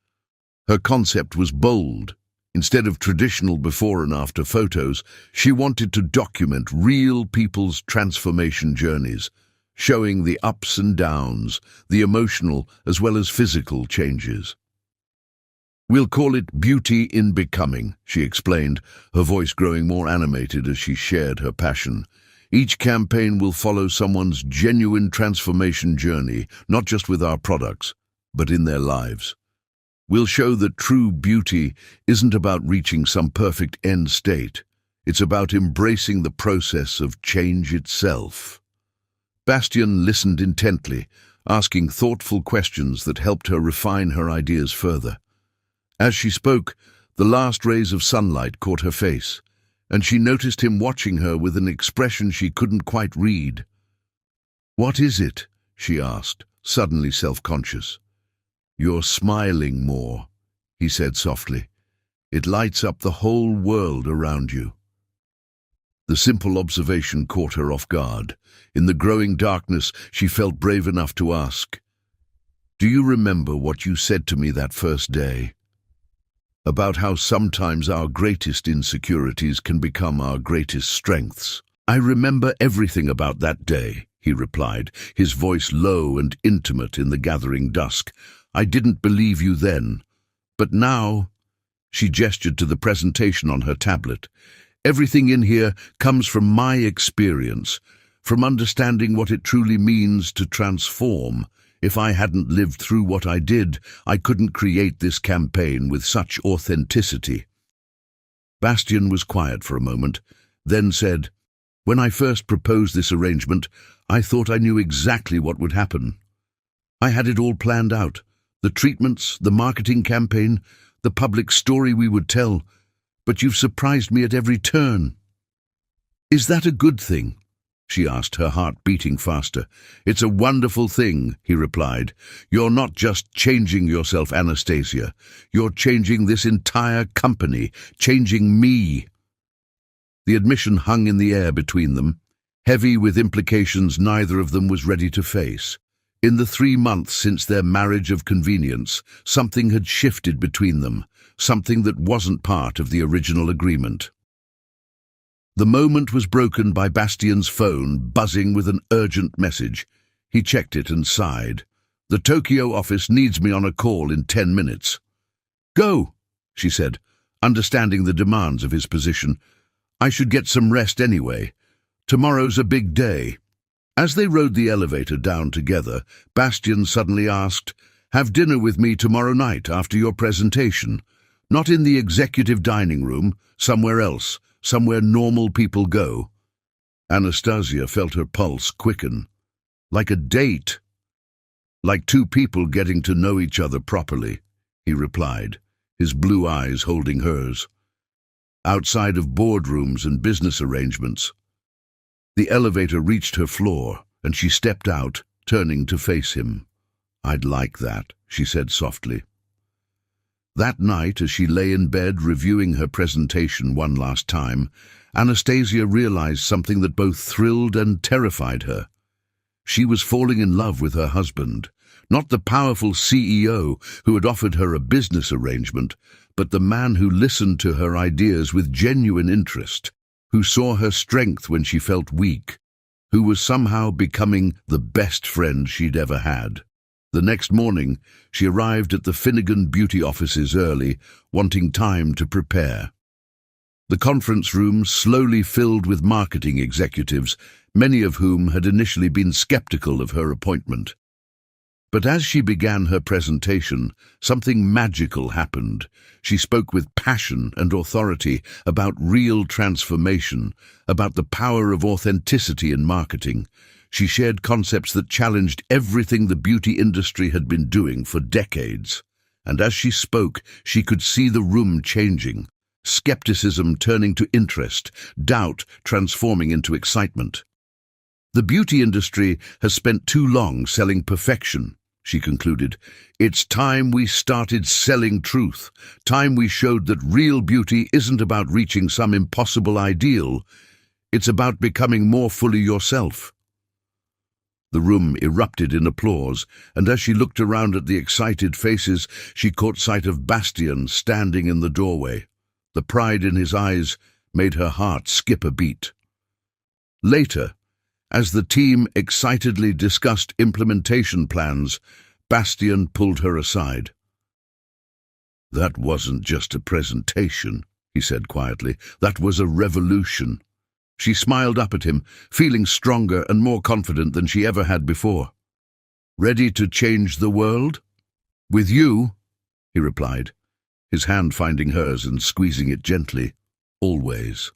Her concept was bold. Instead of traditional before and after photos, she wanted to document real people's transformation journeys, showing the ups and downs, the emotional as well as physical changes. "We'll call it Beauty in Becoming," she explained, her voice growing more animated as she shared her passion. "Each campaign will follow someone's genuine transformation journey, not just with our products, but in their lives. We'll show that true beauty isn't about reaching some perfect end state. It's about embracing the process of change itself." Bastian listened intently, asking thoughtful questions that helped her refine her ideas further. As she spoke, the last rays of sunlight caught her face, and she noticed him watching her with an expression she couldn't quite read. "What is it?" she asked, suddenly self-conscious. "You're smiling more," he said softly. "It lights up the whole world around you." The simple observation caught her off guard. In the growing darkness, she felt brave enough to ask, "Do you remember what you said to me that first day? About how sometimes our greatest insecurities can become our greatest strengths." "I remember everything about that day," he replied, his voice low and intimate in the gathering dusk. "I didn't believe you then, but now—" She gestured to the presentation on her tablet. "Everything in here comes from my experience, from understanding what it truly means to transform. If I hadn't lived through what I did, I couldn't create this campaign with such authenticity." Bastian was quiet for a moment, then said, "When I first proposed this arrangement, I thought I knew exactly what would happen. I had it all planned out. The treatments, the marketing campaign, the public story we would tell, but you've surprised me at every turn." "Is that a good thing?" she asked, her heart beating faster. "It's a wonderful thing," he replied. "You're not just changing yourself, Anastasia. You're changing this entire company, changing me." The admission hung in the air between them, heavy with implications neither of them was ready to face. In the 3 months since their marriage of convenience, something had shifted between them, something that wasn't part of the original agreement. The moment was broken by Bastian's phone buzzing with an urgent message. He checked it and sighed. "The Tokyo office needs me on a call in 10 minutes. "Go," she said, understanding the demands of his position. "I should get some rest anyway. Tomorrow's a big day." As they rode the elevator down together, Bastian suddenly asked, "Have dinner with me tomorrow night after your presentation. Not in the executive dining room, somewhere else, somewhere normal people go." Anastasia felt her pulse quicken. "Like a date?" "Like two people getting to know each other properly," he replied, his blue eyes holding hers. "Outside of boardrooms and business arrangements." The elevator reached her floor, and she stepped out, turning to face him. "I'd like that," she said softly. That night, as she lay in bed reviewing her presentation one last time, Anastasia realized something that both thrilled and terrified her. She was falling in love with her husband, not the powerful CEO who had offered her a business arrangement, but the man who listened to her ideas with genuine interest, who saw her strength when she felt weak, who was somehow becoming the best friend she'd ever had. The next morning, she arrived at the Finnegan Beauty offices early, wanting time to prepare. The conference room slowly filled with marketing executives, many of whom had initially been skeptical of her appointment. But as she began her presentation, something magical happened. She spoke with passion and authority about real transformation, about the power of authenticity in marketing. She shared concepts that challenged everything the beauty industry had been doing for decades. And as she spoke, she could see the room changing, skepticism turning to interest, doubt transforming into excitement. The beauty industry has spent too long selling perfection, she concluded. It's time we started selling truth. Time we showed that real beauty isn't about reaching some impossible ideal. It's about becoming more fully yourself. The room erupted in applause, and as she looked around at the excited faces, she caught sight of Bastien standing in the doorway. The pride in his eyes made her heart skip a beat. Later, as the team excitedly discussed implementation plans, Bastien pulled her aside. "That wasn't just a presentation," he said quietly. "That was a revolution." She smiled up at him, feeling stronger and more confident than she ever had before. "Ready to change the world?" "With you," he replied, his hand finding hers and squeezing it gently. "Always."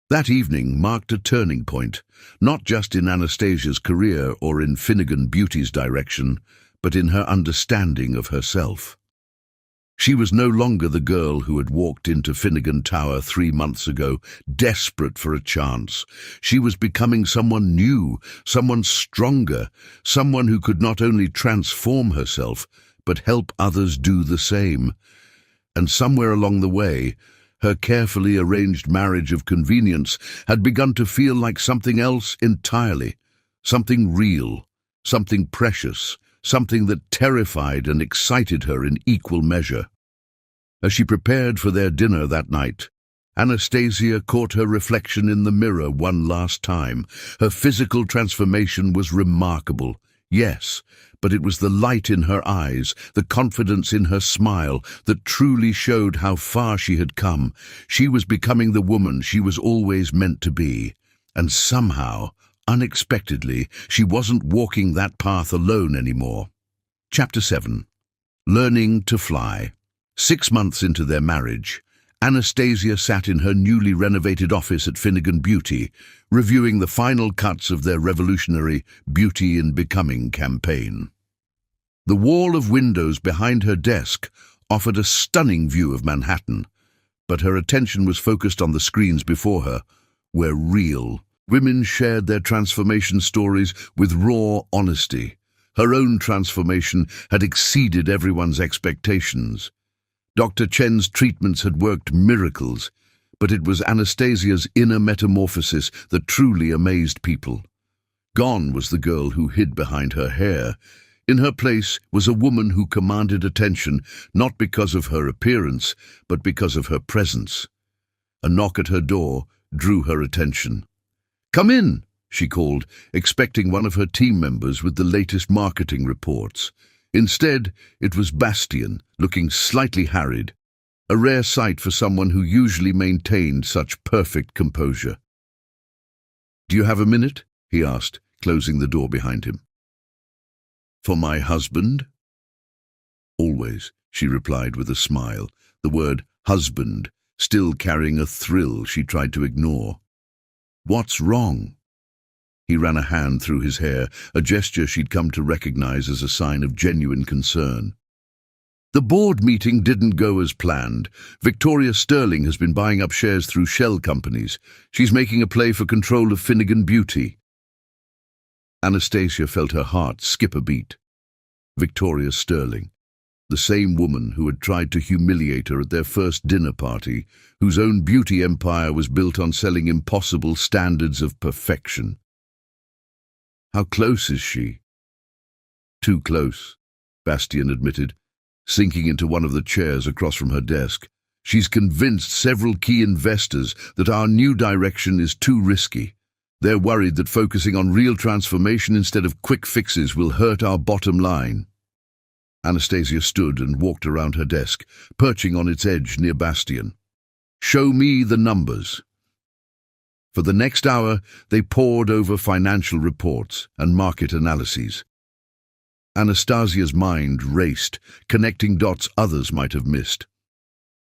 That evening marked a turning point, not just in Anastasia's career or in Finnegan Beauty's direction, but in her understanding of herself. She was no longer the girl who had walked into Finnegan Tower 3 months ago, desperate for a chance. She was becoming someone new, someone stronger, someone who could not only transform herself, but help others do the same. And somewhere along the way, her carefully arranged marriage of convenience had begun to feel like something else entirely, something real, something precious, something that terrified and excited her in equal measure. As she prepared for their dinner that night, Anastasia caught her reflection in the mirror one last time. Her physical transformation was remarkable, yes, but it was the light in her eyes, the confidence in her smile, that truly showed how far she had come. She was becoming the woman she was always meant to be. And somehow, unexpectedly, she wasn't walking that path alone anymore. Chapter 7. Learning to Fly. 6 months into their marriage, Anastasia sat in her newly renovated office at Finnegan Beauty, reviewing the final cuts of their revolutionary Beauty in Becoming campaign. The wall of windows behind her desk offered a stunning view of Manhattan, but her attention was focused on the screens before her, where real women shared their transformation stories with raw honesty. Her own transformation had exceeded everyone's expectations. Dr. Chen's treatments had worked miracles, but it was Anastasia's inner metamorphosis that truly amazed people. Gone was the girl who hid behind her hair. In her place was a woman who commanded attention, not because of her appearance, but because of her presence. A knock at her door drew her attention. "Come in," she called, expecting one of her team members with the latest marketing reports. Instead, it was Bastien, looking slightly harried, a rare sight for someone who usually maintained such perfect composure. "Do you have a minute?" he asked, closing the door behind him. "For my husband?" "Always," she replied with a smile, the word husband still carrying a thrill she tried to ignore. "What's wrong?" He ran a hand through his hair, a gesture she'd come to recognize as a sign of genuine concern. "The board meeting didn't go as planned. Victoria Sterling has been buying up shares through shell companies. She's making a play for control of Finnegan Beauty." Anastasia felt her heart skip a beat. Victoria Sterling, the same woman who had tried to humiliate her at their first dinner party, whose own beauty empire was built on selling impossible standards of perfection. "How close is she?" "Too close," Bastien admitted, sinking into one of the chairs across from her desk. "She's convinced several key investors that our new direction is too risky. They're worried that focusing on real transformation instead of quick fixes will hurt our bottom line." Anastasia stood and walked around her desk, perching on its edge near Bastien. "Show me the numbers." For the next hour, they pored over financial reports and market analyses. Anastasia's mind raced, connecting dots others might have missed.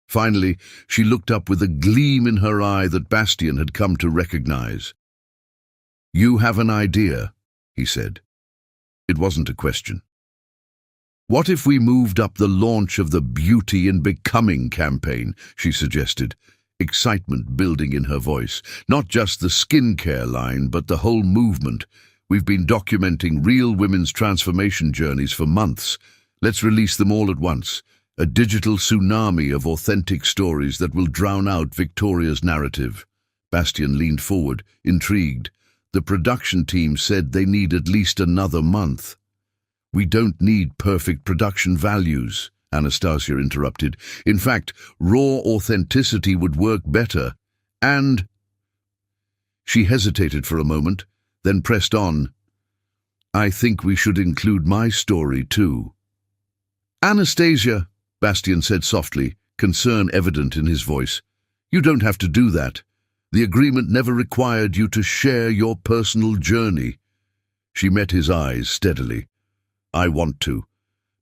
Finally, she looked up with a gleam in her eye that Bastien had come to recognize. "You have an idea," he said. It wasn't a question. "What if we moved up the launch of the Beauty in Becoming campaign?" she suggested. excitement building in her voice. Not just the skincare line, but the whole movement. We've been documenting real women's transformation journeys for months. Let's release them all at once. A digital tsunami of authentic stories that will drown out Victoria's narrative. Bastian leaned forward, intrigued. The production team said they need at least another month. We don't need perfect production values, Anastasia interrupted. In fact, raw authenticity would work better. And... She hesitated for a moment, then pressed on. I think we should include my story too. Anastasia, Bastian said softly, concern evident in his voice. You don't have to do that. The agreement never required you to share your personal journey. She met his eyes steadily. I want to.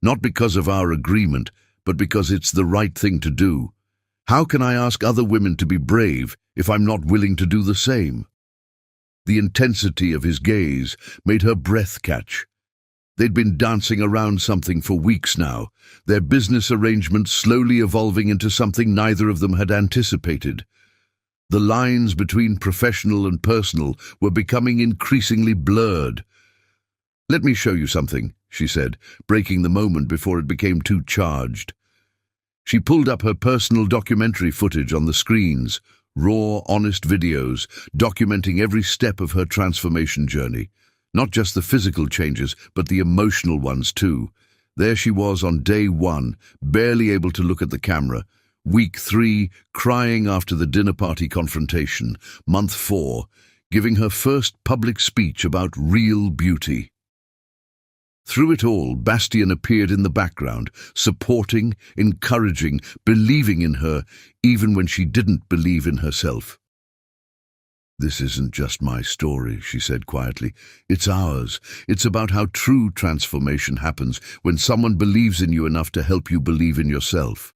Not because of our agreement, but because it's the right thing to do. How can I ask other women to be brave if I'm not willing to do the same? The intensity of his gaze made her breath catch. They'd been dancing around something for weeks now, their business arrangements slowly evolving into something neither of them had anticipated. The lines between professional and personal were becoming increasingly blurred. Let me show you something, she said, breaking the moment before it became too charged. She pulled up her personal documentary footage on the screens, raw, honest videos, documenting every step of her transformation journey. Not just the physical changes, but the emotional ones too. There she was on day 1, barely able to look at the camera. Week 3, crying after the dinner party confrontation. Month 4, giving her first public speech about real beauty. Through it all, Bastian appeared in the background, supporting, encouraging, believing in her, even when she didn't believe in herself. This isn't just my story, she said quietly. It's ours. It's about how true transformation happens when someone believes in you enough to help you believe in yourself.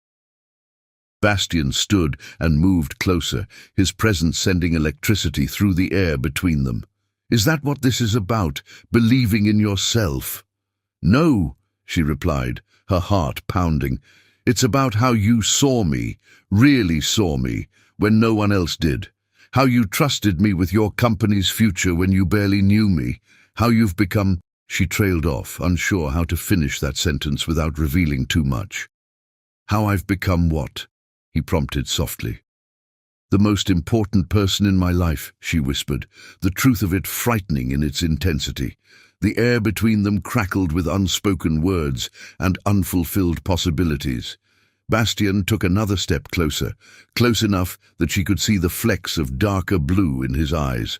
Bastian stood and moved closer, his presence sending electricity through the air between them. Is that what this is about, believing in yourself? No, she replied, her heart pounding. It's about how you saw me, really saw me, when no one else did. How you trusted me with your company's future when you barely knew me. How you've become... She trailed off, unsure how to finish that sentence without revealing too much. How I've become what? He prompted softly. The most important person in my life, she whispered, the truth of it frightening in its intensity. The air between them crackled with unspoken words and unfulfilled possibilities. Bastian took another step closer, close enough that she could see the flecks of darker blue in his eyes.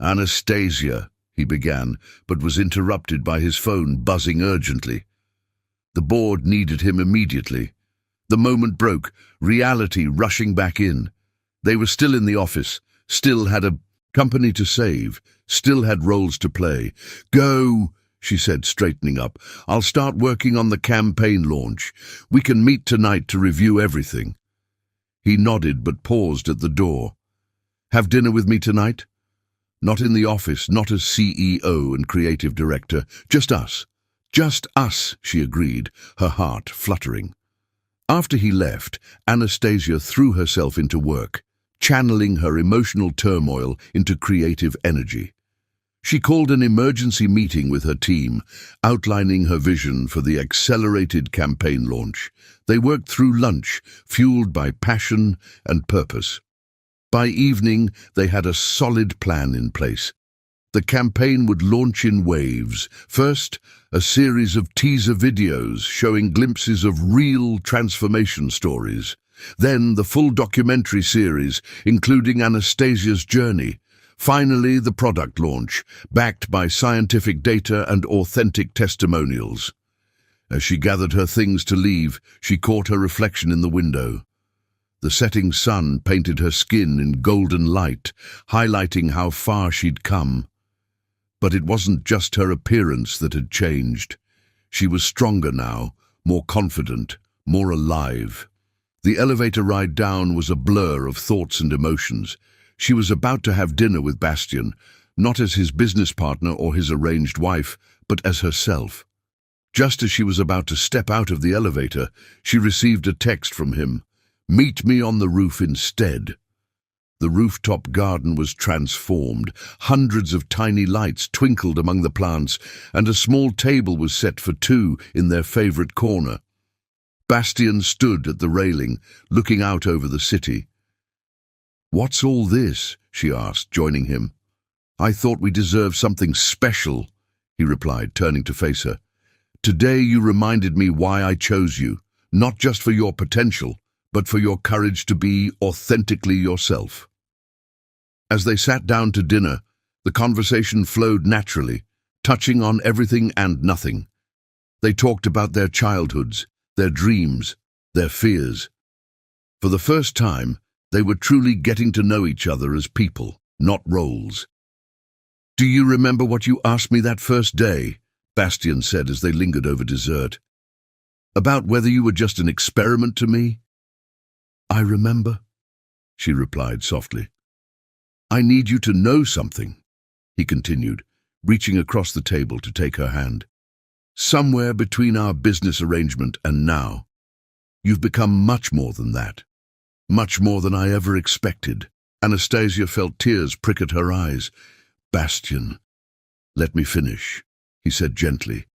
Anastasia, he began, but was interrupted by his phone buzzing urgently. The board needed him immediately. The moment broke, reality rushing back in. They were still in the office, still had a company to save, still had roles to play. Go, she said, straightening up. I'll start working on the campaign launch. We can meet tonight to review everything. He nodded but paused at the door. Have dinner with me tonight? Not in the office, not as CEO and creative director. Just us. Just us, she agreed, her heart fluttering. After he left, Anastasia threw herself into work, channeling her emotional turmoil into creative energy. She called an emergency meeting with her team, outlining her vision for the accelerated campaign launch. They worked through lunch, fueled by passion and purpose. By evening, they had a solid plan in place. The campaign would launch in waves. First, a series of teaser videos showing glimpses of real transformation stories. Then the full documentary series, including Anastasia's journey. Finally, the product launch, backed by scientific data and authentic testimonials. As she gathered her things to leave, she caught her reflection in the window. The setting sun painted her skin in golden light, highlighting how far she'd come. But it wasn't just her appearance that had changed. She was stronger now, more confident, more alive. The elevator ride down was a blur of thoughts and emotions. She was about to have dinner with Bastian, not as his business partner or his arranged wife, but as herself. Just as she was about to step out of the elevator, she received a text from him. Meet me on the roof instead." The rooftop garden was transformed. Hundreds of tiny lights twinkled among the plants, and a small table was set for two in their favorite corner. Bastian stood at the railing, looking out over the city. "What's all this?" she asked, joining him. "I thought we deserved something special," he replied, turning to face her. "Today you reminded me why I chose you, not just for your potential, but for your courage to be authentically yourself." As they sat down to dinner, the conversation flowed naturally, touching on everything and nothing. They talked about their childhoods, their dreams, their fears. For the first time, they were truly getting to know each other as people, not roles. "Do you remember what you asked me that first day?" Bastian said as they lingered over dessert. "About whether you were just an experiment to me?" "I remember," she replied softly. "I need you to know something," he continued, reaching across the table to take her hand. "Somewhere between our business arrangement and now, you've become much more than that. Much more than I ever expected." Anastasia felt tears prick at her eyes. "Bastian, let me finish," he said gently.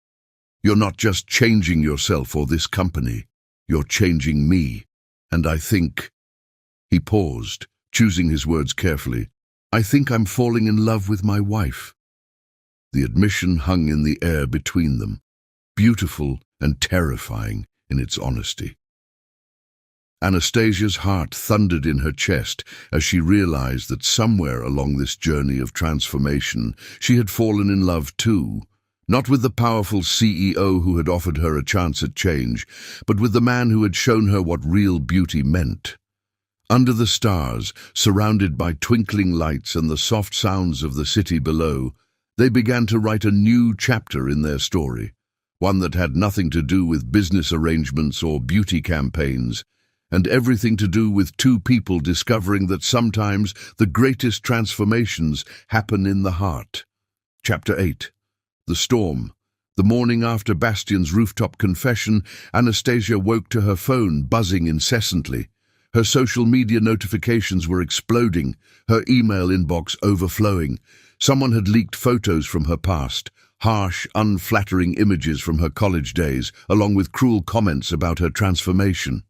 "You're not just changing yourself or this company, you're changing me. And I think—" He paused, choosing his words carefully. "I think I'm falling in love with my wife." The admission hung in the air between them, beautiful and terrifying in its honesty. Anastasia's heart thundered in her chest as she realized that somewhere along this journey of transformation she had fallen in love too, not with the powerful CEO who had offered her a chance at change, but with the man who had shown her what real beauty meant. Under the stars, surrounded by twinkling lights and the soft sounds of the city below, they began to write a new chapter in their story, one that had nothing to do with business arrangements or beauty campaigns, and everything to do with two people discovering that sometimes the greatest transformations happen in the heart. Chapter 8. The Storm. The morning after Bastian's rooftop confession, Anastasia woke to her phone buzzing incessantly. Her social media notifications were exploding, her email inbox overflowing. Someone had leaked photos from her past, harsh, unflattering images from her college days, along with cruel comments about her transformation.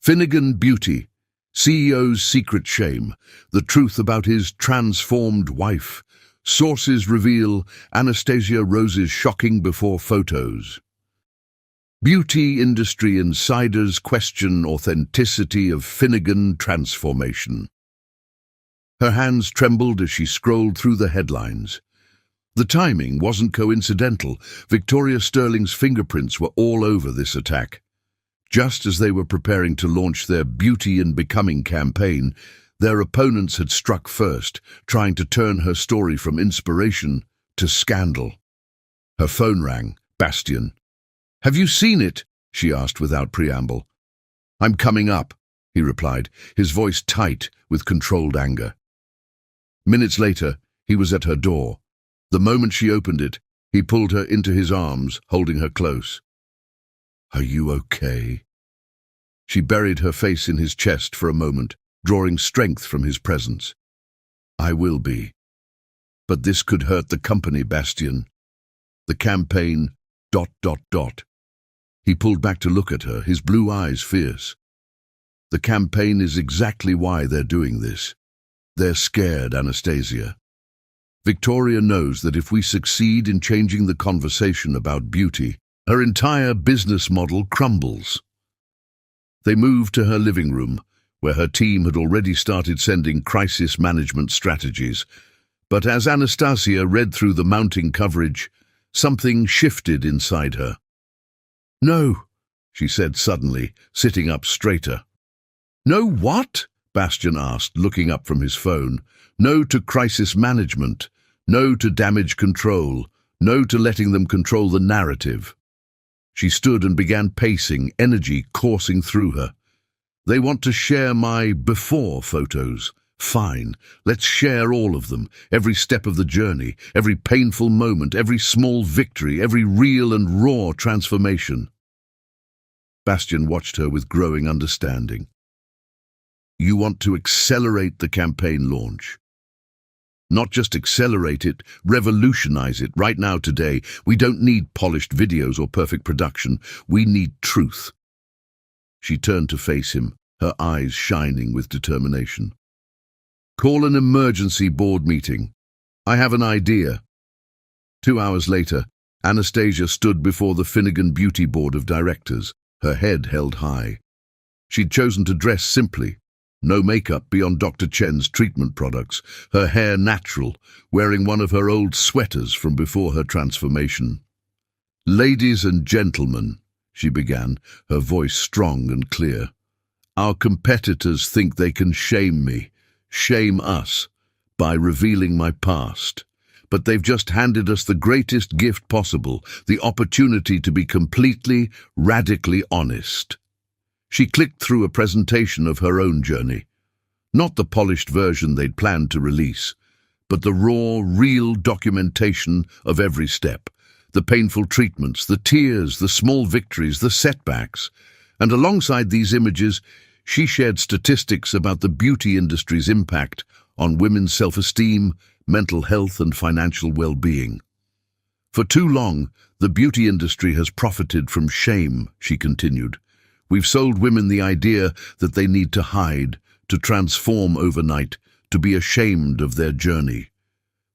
Finnegan Beauty, CEO's secret shame, the truth about his transformed wife. Sources reveal Anastasia Rose's shocking before photos. Beauty industry insiders question authenticity of Finnegan transformation. Her hands trembled as she scrolled through the headlines. The timing wasn't coincidental. Victoria Sterling's fingerprints were all over this attack. Just as they were preparing to launch their Beauty and Becoming campaign, their opponents had struck first, trying to turn her story from inspiration to scandal. Her phone rang. Bastian. "Have you seen it?" she asked without preamble. "I'm coming up," he replied, his voice tight with controlled anger. Minutes later, he was at her door. The moment she opened it, he pulled her into his arms, holding her close. "Are you okay?" She buried her face in his chest for a moment, drawing strength from his presence. "I will be. But this could hurt the company, Bastian. The campaign... ... He pulled back to look at her, his blue eyes fierce. "The campaign is exactly why they're doing this. They're scared, Anastasia. Victoria knows that if we succeed in changing the conversation about beauty, her entire business model crumbles." They moved to her living room, where her team had already started sending crisis management strategies. But as Anastasia read through the mounting coverage, something shifted inside her. "No," she said suddenly, sitting up straighter. "No what?" Bastian asked, looking up from his phone. "No to crisis management. No to damage control. No to letting them control the narrative." She stood and began pacing, energy coursing through her. "They want to share my before photos. Fine, let's share all of them, every step of the journey, every painful moment, every small victory, every real and raw transformation." Bastian watched her with growing understanding. You want to accelerate the campaign launch. Not just accelerate it, revolutionize it. Right now, today, we don't need polished videos or perfect production. We need truth. She turned to face him, her eyes shining with determination. Call an emergency board meeting. I have an idea. 2 hours later, Anastasia stood before the Finnegan Beauty Board of Directors, her head held high. She'd chosen to dress simply. No makeup beyond Dr. Chen's treatment products, her hair natural, wearing one of her old sweaters from before her transformation. "Ladies and gentlemen," she began, her voice strong and clear, "our competitors think they can shame me, shame us, by revealing my past. But they've just handed us the greatest gift possible, the opportunity to be completely, radically honest." She clicked through a presentation of her own journey. Not the polished version they'd planned to release, but the raw, real documentation of every step. The painful treatments, the tears, the small victories, the setbacks. And alongside these images, she shared statistics about the beauty industry's impact on women's self-esteem, mental health, and financial well-being. "For too long, the beauty industry has profited from shame," she continued. "We've sold women the idea that they need to hide, to transform overnight, to be ashamed of their journey.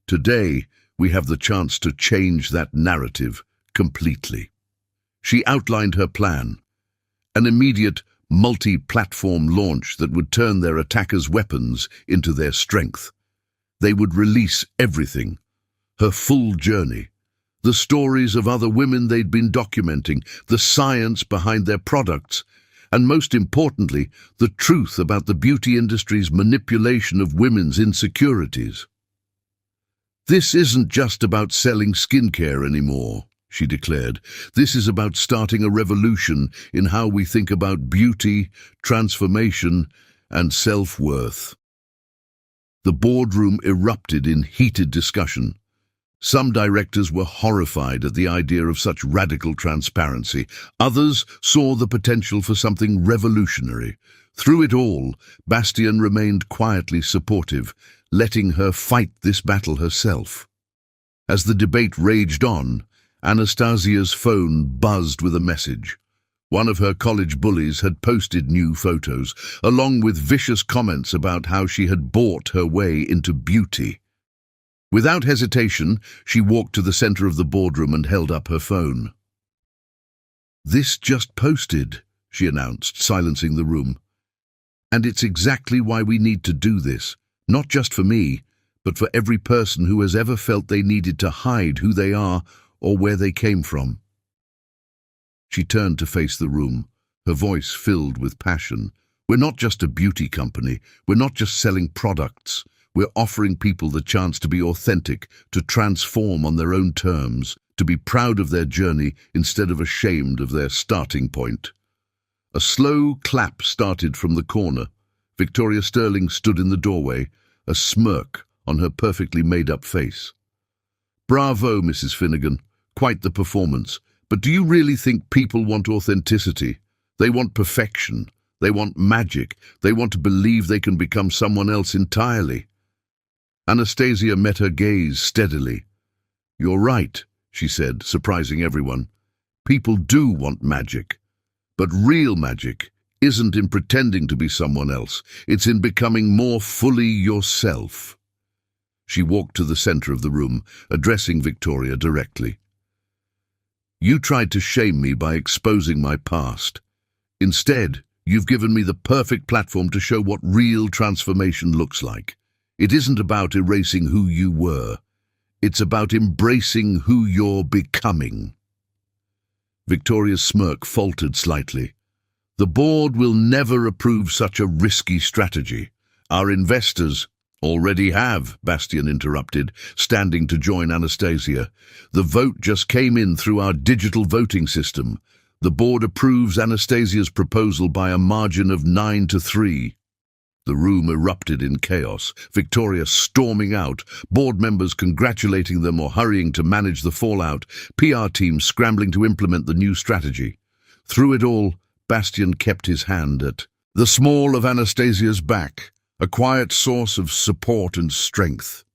Today, we have the chance to change that narrative completely." She outlined her plan, an immediate, multi-platform launch that would turn their attackers' weapons into their strength. They would release everything, her full journey, the stories of other women they'd been documenting, the science behind their products, and most importantly, the truth about the beauty industry's manipulation of women's insecurities. "This isn't just about selling skincare anymore," she declared. "This is about starting a revolution in how we think about beauty, transformation, and self-worth." The boardroom erupted in heated discussion. Some directors were horrified at the idea of such radical transparency. Others saw the potential for something revolutionary. Through it all, Bastien remained quietly supportive, letting her fight this battle herself. As the debate raged on, Anastasia's phone buzzed with a message. One of her college bullies had posted new photos, along with vicious comments about how she had bought her way into beauty. Without hesitation, she walked to the center of the boardroom and held up her phone. "This just posted," she announced, silencing the room. "And it's exactly why we need to do this, not just for me, but for every person who has ever felt they needed to hide who they are or where they came from." She turned to face the room, her voice filled with passion. "We're not just a beauty company. We're not just selling products. We're offering people the chance to be authentic, to transform on their own terms, to be proud of their journey instead of ashamed of their starting point." A slow clap started from the corner. Victoria Sterling stood in the doorway, a smirk on her perfectly made-up face. "Bravo, Mrs. Finnegan. Quite the performance. But do you really think people want authenticity? They want perfection. They want magic. They want to believe they can become someone else entirely." Anastasia met her gaze steadily. "You're right," she said, surprising everyone. "People do want magic. But real magic isn't in pretending to be someone else. It's in becoming more fully yourself." She walked to the center of the room, addressing Victoria directly. "You tried to shame me by exposing my past. Instead, you've given me the perfect platform to show what real transformation looks like. It isn't about erasing who you were. It's about embracing who you're becoming." Victoria's smirk faltered slightly. "The board will never approve such a risky strategy. Our investors—" "Already have," Bastien interrupted, standing to join Anastasia. "The vote just came in through our digital voting system. The board approves Anastasia's proposal by a margin of 9-3. The room erupted in chaos, Victoria storming out, board members congratulating them or hurrying to manage the fallout, PR teams scrambling to implement the new strategy. Through it all, Bastien kept his hand at the small of Anastasia's back, a quiet source of support and strength.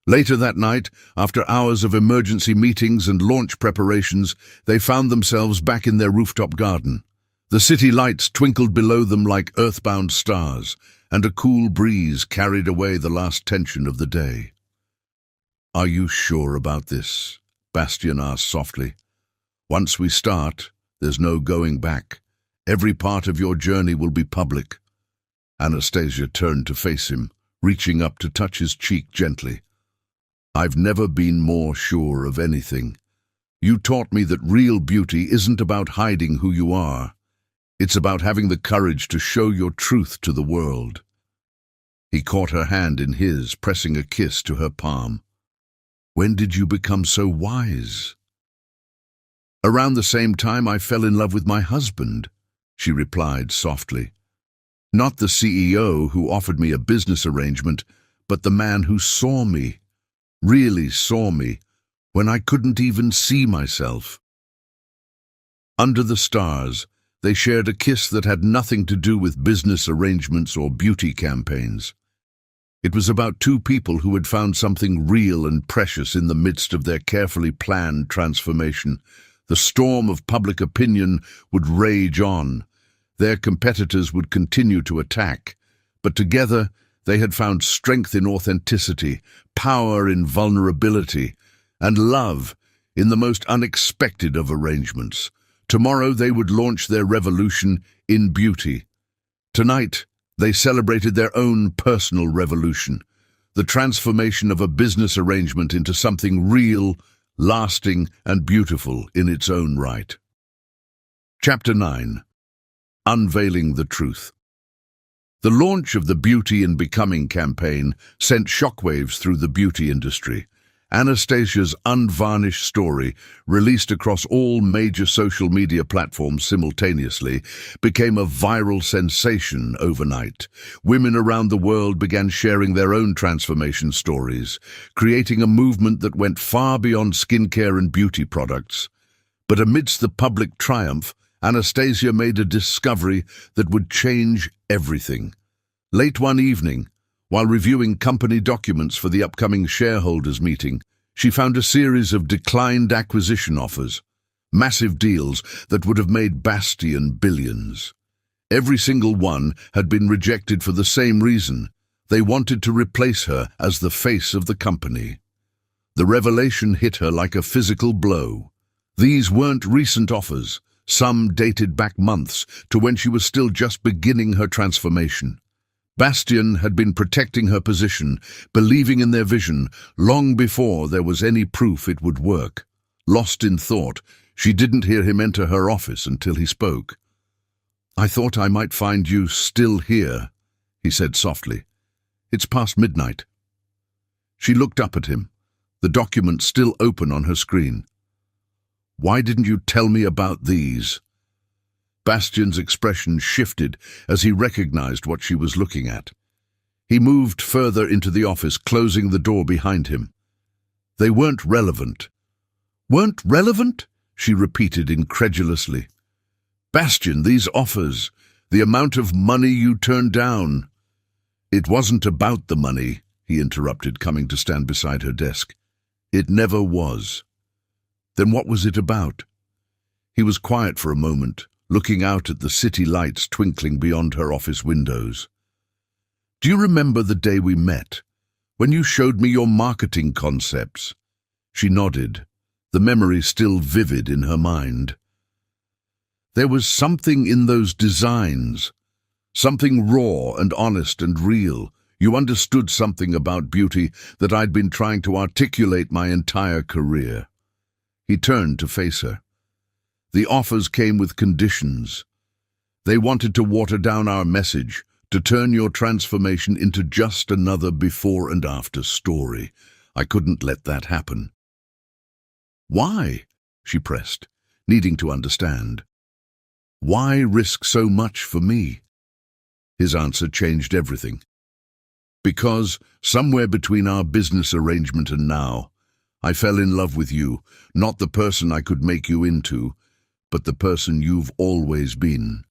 Later that night, after hours of emergency meetings and launch preparations, they found themselves back in their rooftop garden. The city lights twinkled below them like earthbound stars, and a cool breeze carried away the last tension of the day. "Are you sure about this?" Bastian asked softly. "Once we start, there's no going back. Every part of your journey will be public." Anastasia turned to face him, reaching up to touch his cheek gently. "I've never been more sure of anything. You taught me that real beauty isn't about hiding who you are. It's about having the courage to show your truth to the world." He caught her hand in his, pressing a kiss to her palm. "When did you become so wise?" "Around the same time I fell in love with my husband," she replied softly. "Not the CEO who offered me a business arrangement, but the man who saw me, really saw me, when I couldn't even see myself." Under the stars, they shared a kiss that had nothing to do with business arrangements or beauty campaigns. It was about two people who had found something real and precious in the midst of their carefully planned transformation. The storm of public opinion would rage on. Their competitors would continue to attack, but together they had found strength in authenticity, power in vulnerability, and love in the most unexpected of arrangements. Tomorrow they would launch their revolution in beauty. Tonight, they celebrated their own personal revolution, the transformation of a business arrangement into something real, lasting, and beautiful in its own right. Chapter 9. Unveiling the Truth. The launch of the Beauty in Becoming campaign sent shockwaves through the beauty industry. Anastasia's unvarnished story, released across all major social media platforms simultaneously, became a viral sensation overnight. Women around the world began sharing their own transformation stories, creating a movement that went far beyond skincare and beauty products. But amidst the public triumph, Anastasia made a discovery that would change everything. Late one evening, while reviewing company documents for the upcoming shareholders meeting, she found a series of declined acquisition offers, massive deals that would have made Bastian billions. Every single one had been rejected for the same reason. They wanted to replace her as the face of the company. The revelation hit her like a physical blow. These weren't recent offers. Some dated back months to when she was still just beginning her transformation. Bastian had been protecting her position, believing in their vision, long before there was any proof it would work. Lost in thought, she didn't hear him enter her office until he spoke. "I thought I might find you still here," he said softly. "It's past midnight." She looked up at him, the document still open on her screen. "Why didn't you tell me about these?" Bastian's expression shifted as he recognized what she was looking at. He moved further into the office, closing the door behind him. "They weren't relevant." "Weren't relevant?" she repeated incredulously. "Bastian, these offers, the amount of money you turned down." "It wasn't about the money," he interrupted, coming to stand beside her desk. "It never was." "Then what was it about?" He was quiet for a moment, looking out at the city lights twinkling beyond her office windows. "Do you remember the day we met, when you showed me your marketing concepts?" She nodded, the memory still vivid in her mind. "There was something in those designs, something raw and honest and real. You understood something about beauty that I'd been trying to articulate my entire career." He turned to face her. "The offers came with conditions. They wanted to water down our message, to turn your transformation into just another before and after story. I couldn't let that happen." "Why?" she pressed, needing to understand. "Why risk so much for me?" His answer changed everything. "Because somewhere between our business arrangement and now, I fell in love with you, not the person I could make you into, but the person you've always been."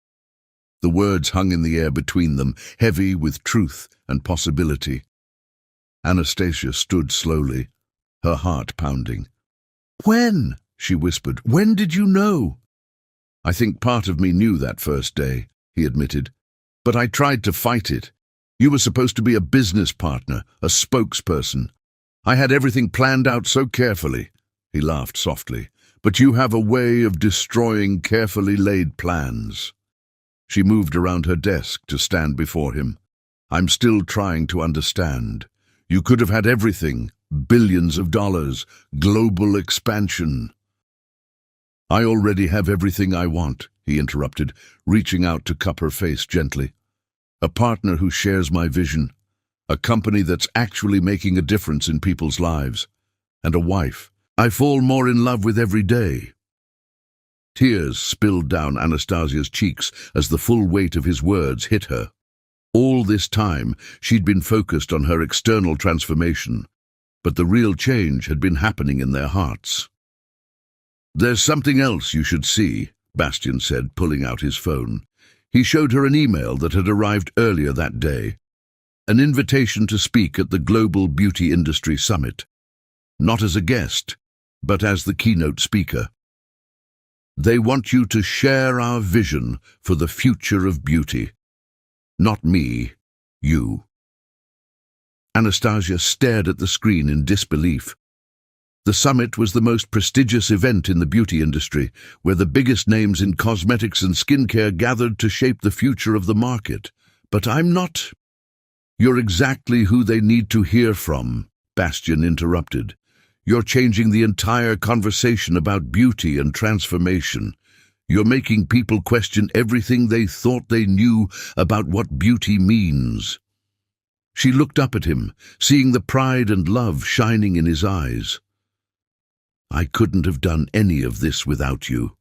The words hung in the air between them, heavy with truth and possibility. Anastasia stood slowly, her heart pounding. "When?" she whispered. "When did you know?" "I think part of me knew that first day," he admitted. "But I tried to fight it. You were supposed to be a business partner, a spokesperson. I had everything planned out so carefully." He laughed softly. "But you have a way of destroying carefully laid plans." She moved around her desk to stand before him. "I'm still trying to understand. You could have had everything, billions of dollars, global expansion." "I already have everything I want," he interrupted, reaching out to cup her face gently. "A partner who shares my vision, a company that's actually making a difference in people's lives, and a wife I fall more in love with every day." Tears spilled down Anastasia's cheeks as the full weight of his words hit her. All this time, she'd been focused on her external transformation, but the real change had been happening in their hearts. "There's something else you should see," Bastian said, pulling out his phone. He showed her an email that had arrived earlier that day, an invitation to speak at the Global Beauty Industry Summit, not as a guest, but as the keynote speaker. "They want you to share our vision for the future of beauty. Not me, you." Anastasia stared at the screen in disbelief. The summit was the most prestigious event in the beauty industry, where the biggest names in cosmetics and skincare gathered to shape the future of the market. "But I'm not—" "You're exactly who they need to hear from," Bastian interrupted. "You're changing the entire conversation about beauty and transformation. You're making people question everything they thought they knew about what beauty means." She looked up at him, seeing the pride and love shining in his eyes. "I couldn't have done any of this without you."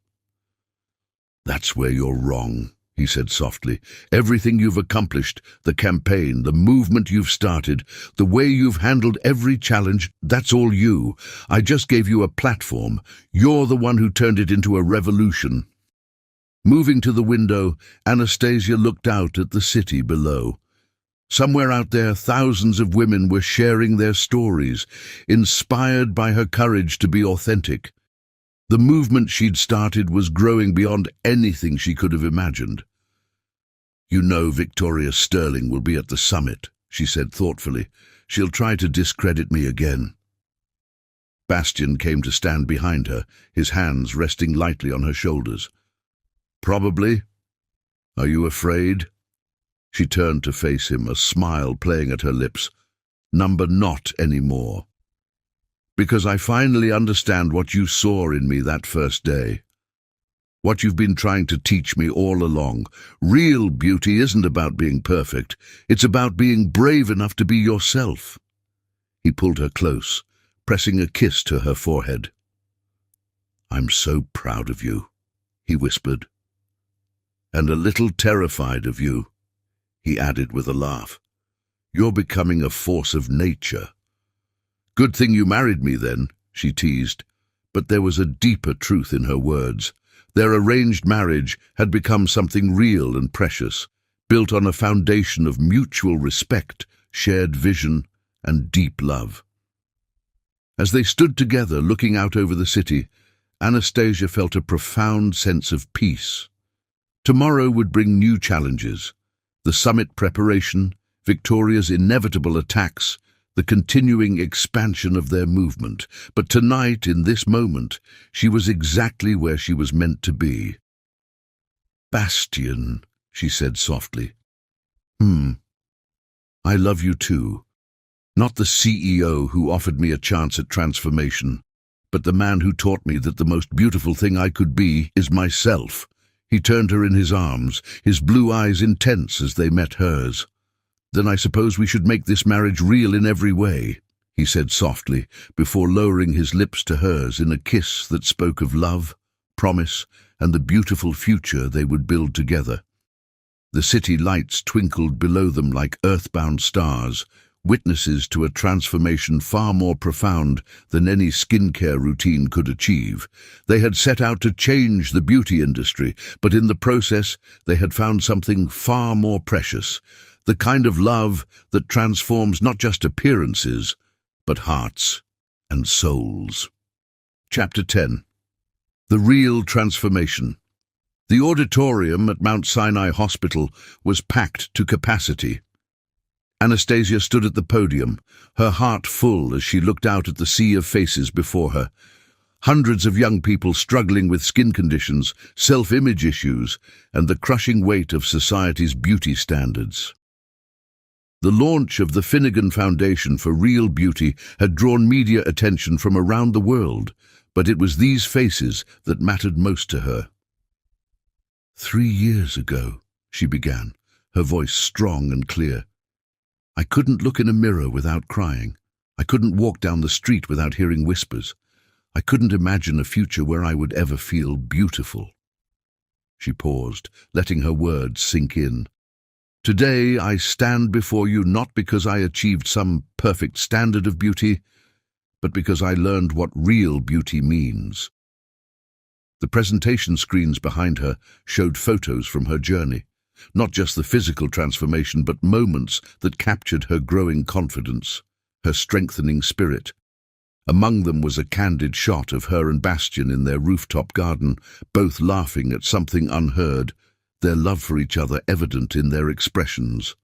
"That's where you're wrong," he said softly. "Everything you've accomplished, the campaign, the movement you've started, the way you've handled every challenge, that's all you. I just gave you a platform. You're the one who turned it into a revolution." Moving to the window, Anastasia looked out at the city below. Somewhere out there, thousands of women were sharing their stories, inspired by her courage to be authentic. The movement she'd started was growing beyond anything she could have imagined. "You know Victoria Sterling will be at the summit," she said thoughtfully. "She'll try to discredit me again." Bastian came to stand behind her, his hands resting lightly on her shoulders. "Probably. Are you afraid?" She turned to face him, a smile playing at her lips. "Not anymore. Because I finally understand what you saw in me that first day. What you've been trying to teach me all along. Real beauty isn't about being perfect. It's about being brave enough to be yourself." He pulled her close, pressing a kiss to her forehead. "I'm so proud of you," he whispered. "And a little terrified of you," he added with a laugh. "You're becoming a force of nature." "Good thing you married me then," she teased, but there was a deeper truth in her words. Their arranged marriage had become something real and precious, built on a foundation of mutual respect, shared vision, and deep love. As they stood together looking out over the city, Anastasia felt a profound sense of peace. Tomorrow would bring new challenges: the summit preparation, Victoria's inevitable attacks, the continuing expansion of their movement. But tonight, in this moment, she was exactly where she was meant to be. "Bastian," she said softly. "I love you too. Not the CEO who offered me a chance at transformation, but the man who taught me that the most beautiful thing I could be is myself." He turned her in his arms, his blue eyes intense as they met hers. "Then I suppose we should make this marriage real in every way," he said softly, before lowering his lips to hers in a kiss that spoke of love, promise, and the beautiful future they would build together. The city lights twinkled below them like earthbound stars, witnesses to a transformation far more profound than any skincare routine could achieve. They had set out to change the beauty industry, but in the process, they had found something far more precious, the kind of love that transforms not just appearances, but hearts and souls. Chapter 10. The Real Transformation. The auditorium at Mount Sinai Hospital was packed to capacity. Anastasia stood at the podium, her heart full as she looked out at the sea of faces before her. Hundreds of young people struggling with skin conditions, self-image issues, and the crushing weight of society's beauty standards. The launch of the Finnegan Foundation for Real Beauty had drawn media attention from around the world, but it was these faces that mattered most to her. 3 years ago, she began, her voice strong and clear. I couldn't look in a mirror without crying. I couldn't walk down the street without hearing whispers. I couldn't imagine a future where I would ever feel beautiful. She paused, letting her words sink in. Today I stand before you not because I achieved some perfect standard of beauty, but because I learned what real beauty means. The presentation screens behind her showed photos from her journey, not just the physical transformation, but moments that captured her growing confidence, her strengthening spirit. Among them was a candid shot of her and Bastian in their rooftop garden, both laughing at something unheard, their love for each other evident in their expressions.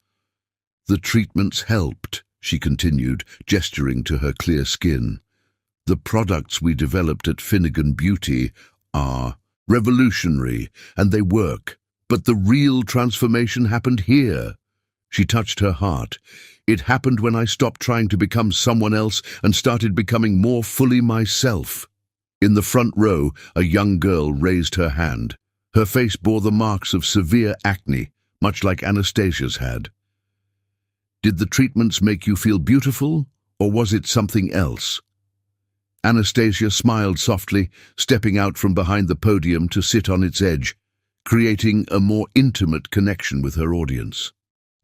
The treatments helped, she continued, gesturing to her clear skin. The products we developed at Finnegan Beauty are revolutionary, and they work. But the real transformation happened here. She touched her heart. It happened when I stopped trying to become someone else and started becoming more fully myself. In the front row, a young girl raised her hand. Her face bore the marks of severe acne, much like Anastasia's had. Did the treatments make you feel beautiful, or was it something else? Anastasia smiled softly, stepping out from behind the podium to sit on its edge, creating a more intimate connection with her audience.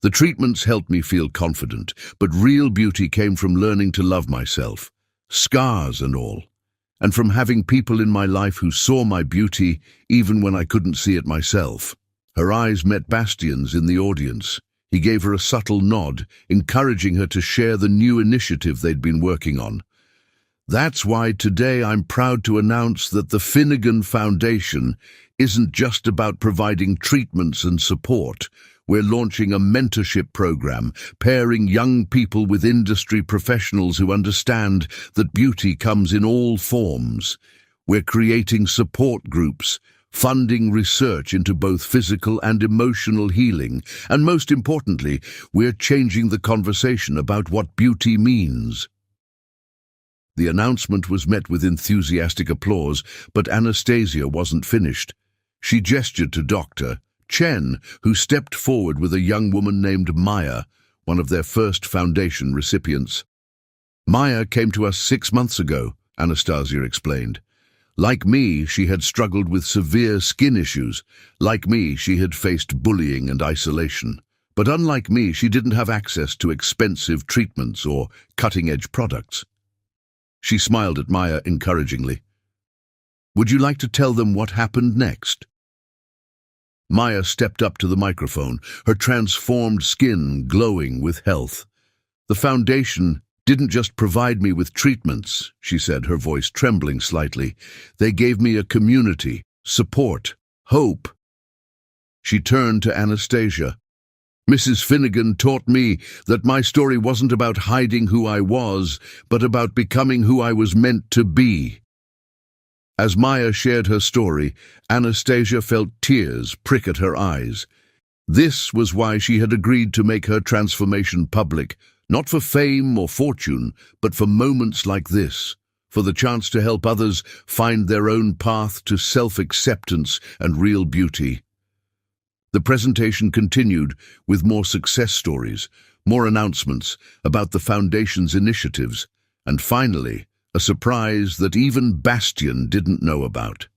The treatments helped me feel confident, but real beauty came from learning to love myself, scars and all, and from having people in my life who saw my beauty even when I couldn't see it myself. Her eyes met Bastian's in the audience. He gave her a subtle nod, encouraging her to share the new initiative they'd been working on. That's why today I'm proud to announce that the Finnegan Foundation isn't just about providing treatments and support. We're launching a mentorship program, pairing young people with industry professionals who understand that beauty comes in all forms. We're creating support groups, funding research into both physical and emotional healing, and most importantly, we're changing the conversation about what beauty means. The announcement was met with enthusiastic applause, but Anastasia wasn't finished. She gestured to Dr. Chen, who stepped forward with a young woman named Maya, one of their first foundation recipients. Maya came to us 6 months ago, Anastasia explained. Like me, she had struggled with severe skin issues. Like me, she had faced bullying and isolation. But unlike me, she didn't have access to expensive treatments or cutting-edge products. She smiled at Maya encouragingly. Would you like to tell them what happened next? Maya stepped up to the microphone, her transformed skin glowing with health. The foundation didn't just provide me with treatments, she said, her voice trembling slightly. They gave me a community, support, hope. She turned to Anastasia. Mrs. Finnegan taught me that my story wasn't about hiding who I was, but about becoming who I was meant to be. As Maya shared her story, Anastasia felt tears prick at her eyes. This was why she had agreed to make her transformation public, not for fame or fortune, but for moments like this, for the chance to help others find their own path to self-acceptance and real beauty. The presentation continued with more success stories, more announcements about the Foundation's initiatives, and finally, a surprise that even Bastian didn't know about.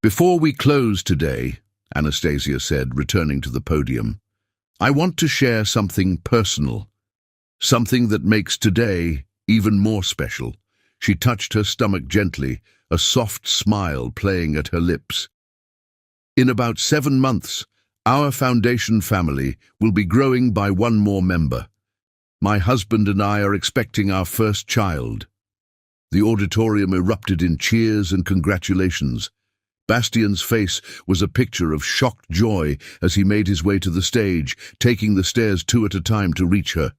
Before we close today, Anastasia said, returning to the podium, I want to share something personal. something that makes today even more special. She touched her stomach gently, a soft smile playing at her lips. In about 7 months, our foundation family will be growing by one more member. My husband and I are expecting our first child. The auditorium erupted in cheers and congratulations. Bastian's face was a picture of shocked joy as he made his way to the stage, taking the stairs 2 at a time to reach her.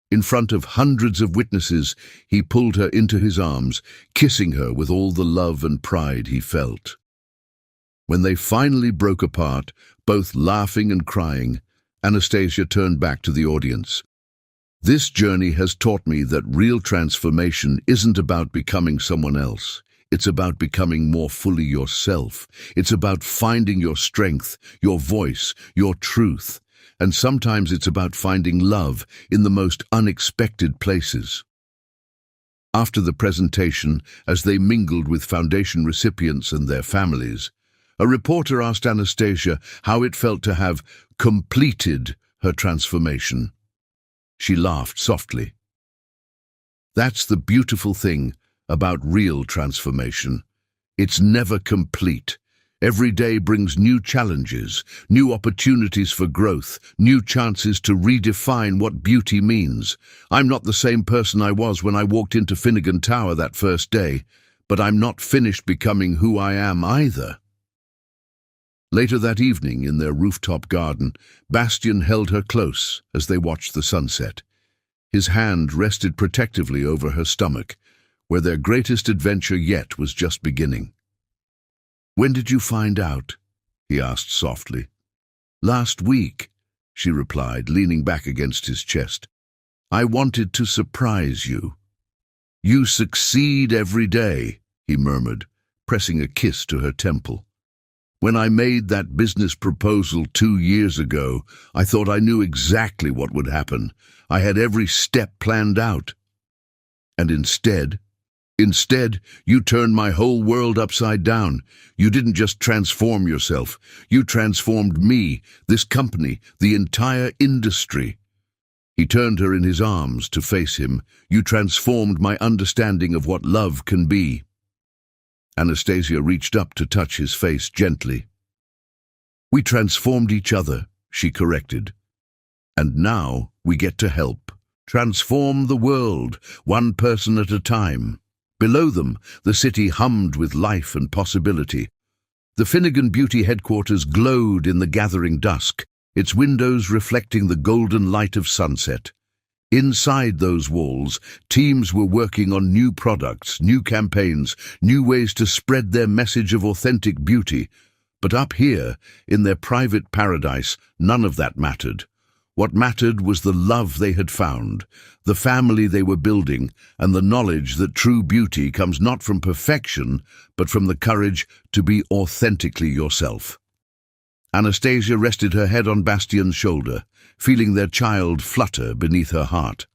In front of hundreds of witnesses, he pulled her into his arms, kissing her with all the love and pride he felt. When they finally broke apart, both laughing and crying, Anastasia turned back to the audience. This journey has taught me that real transformation isn't about becoming someone else. It's about becoming more fully yourself. It's about finding your strength, your voice, your truth. And sometimes it's about finding love in the most unexpected places. After the presentation, as they mingled with foundation recipients and their families, a reporter asked Anastasia how it felt to have completed her transformation. She laughed softly. That's the beautiful thing about real transformation. It's never complete. Every day brings new challenges, new opportunities for growth, new chances to redefine what beauty means. I'm not the same person I was when I walked into Finnegan Tower that first day, but I'm not finished becoming who I am either. Later that evening, in their rooftop garden, Bastian held her close as they watched the sunset. His hand rested protectively over her stomach, where their greatest adventure yet was just beginning. "When did you find out?" he asked softly. "Last week," she replied, leaning back against his chest. "I wanted to surprise you." "You succeed every day," he murmured, pressing a kiss to her temple. "When I made that business proposal 2 years ago, I thought I knew exactly what would happen. I had every step planned out. And instead, you turned my whole world upside down. You didn't just transform yourself. You transformed me, this company, the entire industry." He turned her in his arms to face him. "You transformed my understanding of what love can be." Anastasia reached up to touch his face gently. "We transformed each other," she corrected. "And now we get to help. Transform the world, one person at a time." Below them, the city hummed with life and possibility. The Finnegan Beauty headquarters glowed in the gathering dusk, its windows reflecting the golden light of sunset. Inside those walls, teams were working on new products, new campaigns, new ways to spread their message of authentic beauty. But up here, in their private paradise, none of that mattered. What mattered was the love they had found, the family they were building, and the knowledge that true beauty comes not from perfection, but from the courage to be authentically yourself. Anastasia rested her head on Bastian's shoulder, feeling their child flutter beneath her heart.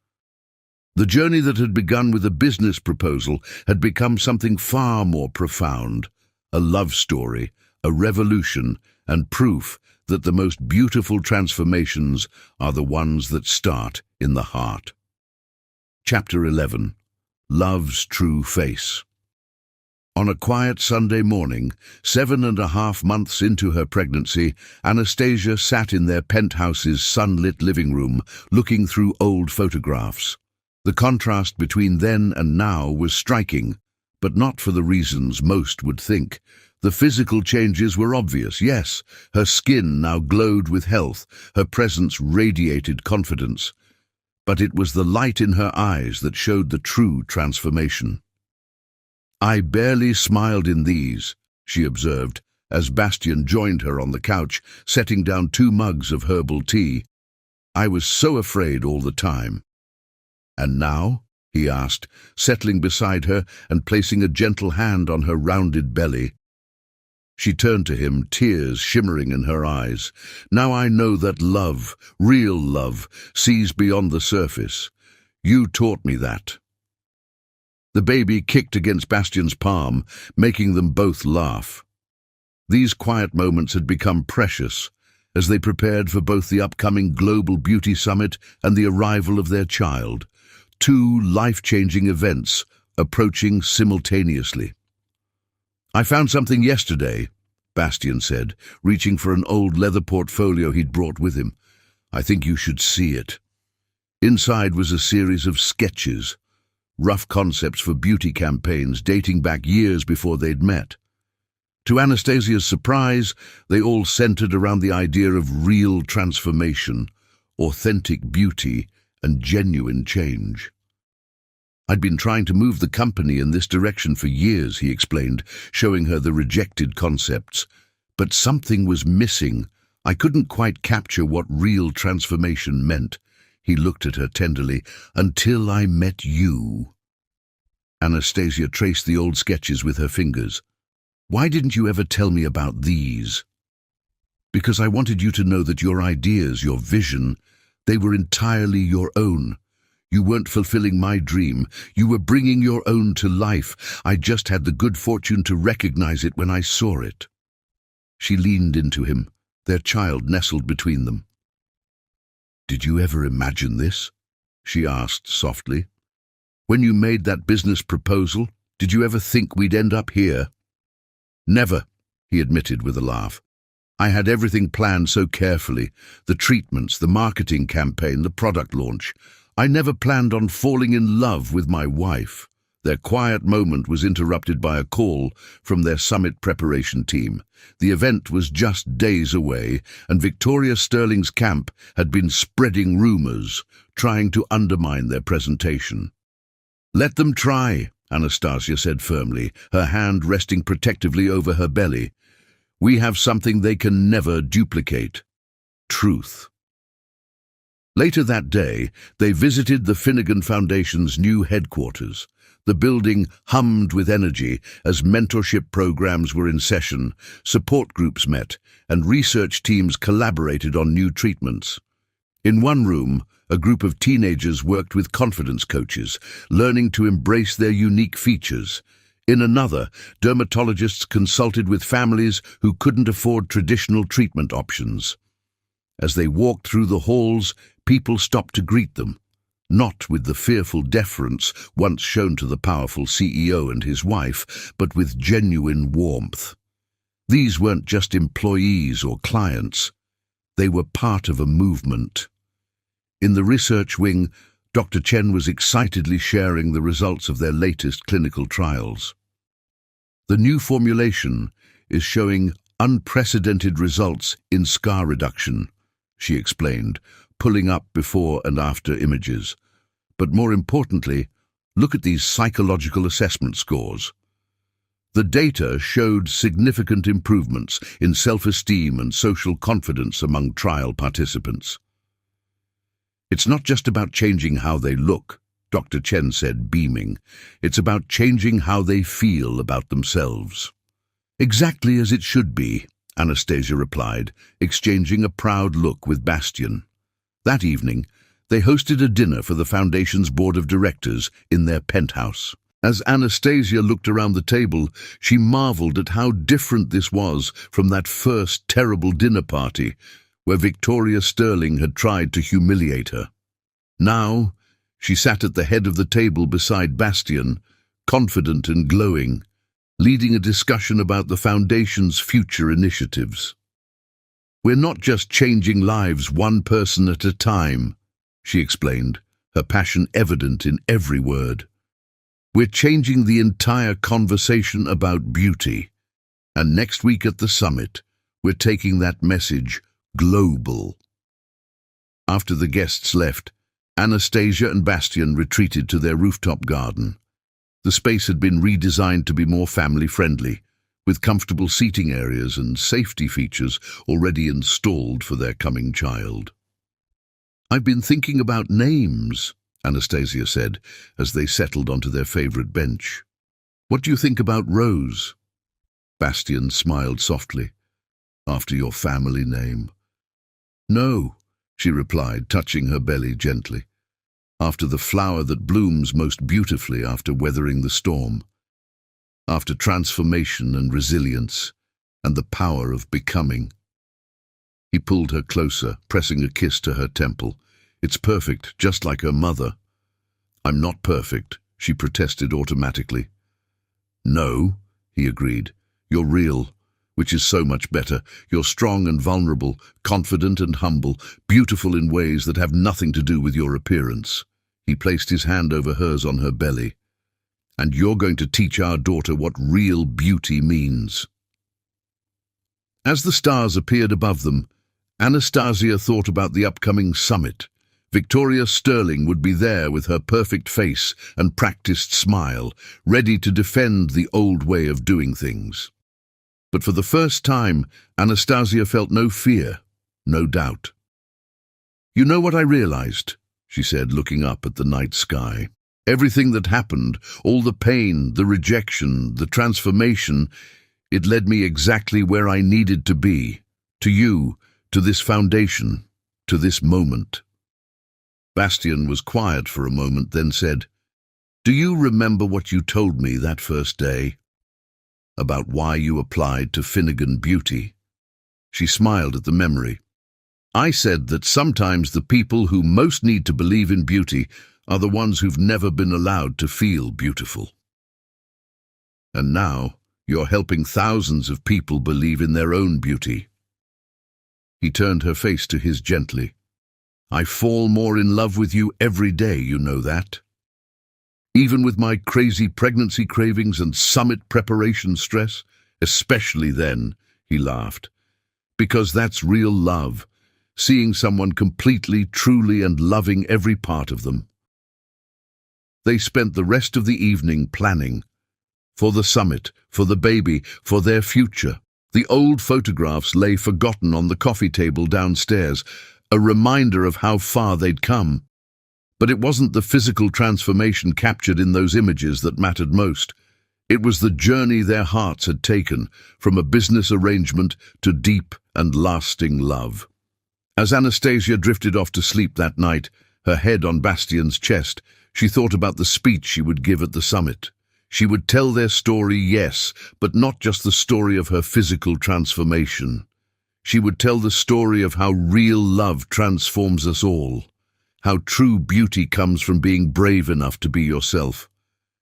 The journey that had begun with a business proposal had become something far more profound, a love story, a revolution, and proof that the most beautiful transformations are the ones that start in the heart. Chapter 11. Love's True Face. On a quiet Sunday morning, 7.5 months into her pregnancy, Anastasia sat in their penthouse's sunlit living room, looking through old photographs. The contrast between then and now was striking, but not for the reasons most would think. The physical changes were obvious, yes. Her skin now glowed with health, her presence radiated confidence. But it was the light in her eyes that showed the true transformation. "I barely smiled in these," she observed, as Bastian joined her on the couch, setting down 2 mugs of herbal tea. "I was so afraid all the time." "And now?" he asked, settling beside her and placing a gentle hand on her rounded belly. She turned to him, tears shimmering in her eyes. "Now I know that love, real love, sees beyond the surface. You taught me that." The baby kicked against Bastian's palm, making them both laugh. These quiet moments had become precious. as they prepared for both the upcoming Global Beauty Summit and the arrival of their child, two life-changing events approaching simultaneously. "I found something yesterday," Bastian said, reaching for an old leather portfolio he'd brought with him. "I think you should see it." Inside was a series of sketches, rough concepts for beauty campaigns dating back years before they'd met. To Anastasia's surprise, they all centered around the idea of real transformation, authentic beauty, and genuine change. "I'd been trying to move the company in this direction for years," he explained, showing her the rejected concepts. "But something was missing. I couldn't quite capture what real transformation meant." He looked at her tenderly. "Until I met you." Anastasia traced the old sketches with her fingers. "Why didn't you ever tell me about these?" "Because I wanted you to know that your ideas, your vision, they were entirely your own. You weren't fulfilling my dream. You were bringing your own to life. I just had the good fortune to recognize it when I saw it." She leaned into him, their child nestled between them. "Did you ever imagine this?" she asked softly. "When you made that business proposal, did you ever think we'd end up here?" "Never," he admitted with a laugh. "I had everything planned so carefully, the treatments, the marketing campaign, the product launch. I never planned on falling in love with my wife." Their quiet moment was interrupted by a call from their summit preparation team. The event was just days away, and Victoria Sterling's camp had been spreading rumors, trying to undermine their presentation. "Let them try," Anastasia said firmly, her hand resting protectively over her belly. "We have something they can never duplicate: truth." Later that day, they visited the Finnegan Foundation's new headquarters. The building hummed with energy as mentorship programs were in session, support groups met, and research teams collaborated on new treatments. In one room, a group of teenagers worked with confidence coaches, learning to embrace their unique features. In another, dermatologists consulted with families who couldn't afford traditional treatment options. As they walked through the halls, people stopped to greet them, not with the fearful deference once shown to the powerful CEO and his wife, but with genuine warmth. These weren't just employees or clients. They were part of a movement. In the research wing, Dr. Chen was excitedly sharing the results of their latest clinical trials. "The new formulation is showing unprecedented results in scar reduction," she explained, pulling up before and after images. "But more importantly, look at these psychological assessment scores." The data showed significant improvements in self-esteem and social confidence among trial participants. "It's not just about changing how they look," Dr. Chen said, beaming. "It's about changing how they feel about themselves." "Exactly as it should be," Anastasia replied, exchanging a proud look with Bastian. That evening, they hosted a dinner for the Foundation's board of directors in their penthouse. As Anastasia looked around the table, she marveled at how different this was from that first terrible dinner party, where Victoria Sterling had tried to humiliate her. Now, she sat at the head of the table beside Bastian, confident and glowing, leading a discussion about the Foundation's future initiatives. "We're not just changing lives one person at a time," she explained, her passion evident in every word. "We're changing the entire conversation about beauty. And next week at the summit, we're taking that message global." After the guests left, Anastasia and Bastian retreated to their rooftop garden. The space had been redesigned to be more family-friendly, with comfortable seating areas and safety features already installed for their coming child. "I've been thinking about names," Anastasia said, as they settled onto their favorite bench. "What do you think about Rose?" Bastian smiled softly. "After your family name?" "No," she replied, touching her belly gently. "After the flower that blooms most beautifully after weathering the storm. After transformation and resilience, and the power of becoming." He pulled her closer, pressing a kiss to her temple. "It's perfect, just like her mother." "I'm not perfect," she protested automatically. "No," he agreed. "You're real, which is so much better. You're strong and vulnerable, confident and humble, beautiful in ways that have nothing to do with your appearance." He placed his hand over hers on her belly. "And you're going to teach our daughter what real beauty means." As the stars appeared above them, Anastasia thought about the upcoming summit. Victoria Sterling would be there with her perfect face and practiced smile, ready to defend the old way of doing things. But for the first time, Anastasia felt no fear, no doubt. "You know what I realized?" she said, looking up at the night sky. "Everything that happened, all the pain, the rejection, the transformation, it led me exactly where I needed to be, to you, to this foundation, to this moment." Bastian was quiet for a moment, then said, "Do you remember what you told me that first day? About why you applied to Finnegan Beauty?" She smiled at the memory. "I said that sometimes the people who most need to believe in beauty are the ones who've never been allowed to feel beautiful. And now you're helping thousands of people believe in their own beauty." He turned her face to his gently. "I fall more in love with you every day, you know that. Even with my crazy pregnancy cravings and summit preparation stress, especially then," he laughed. "Because that's real love, seeing someone completely, truly, and loving every part of them." They spent the rest of the evening planning. For the summit, for the baby, for their future. The old photographs lay forgotten on the coffee table downstairs, a reminder of how far they'd come. But it wasn't the physical transformation captured in those images that mattered most. It was the journey their hearts had taken, from a business arrangement to deep and lasting love. As Anastasia drifted off to sleep that night, her head on Bastian's chest, she thought about the speech she would give at the summit. She would tell their story, yes, but not just the story of her physical transformation. She would tell the story of how real love transforms us all, how true beauty comes from being brave enough to be yourself,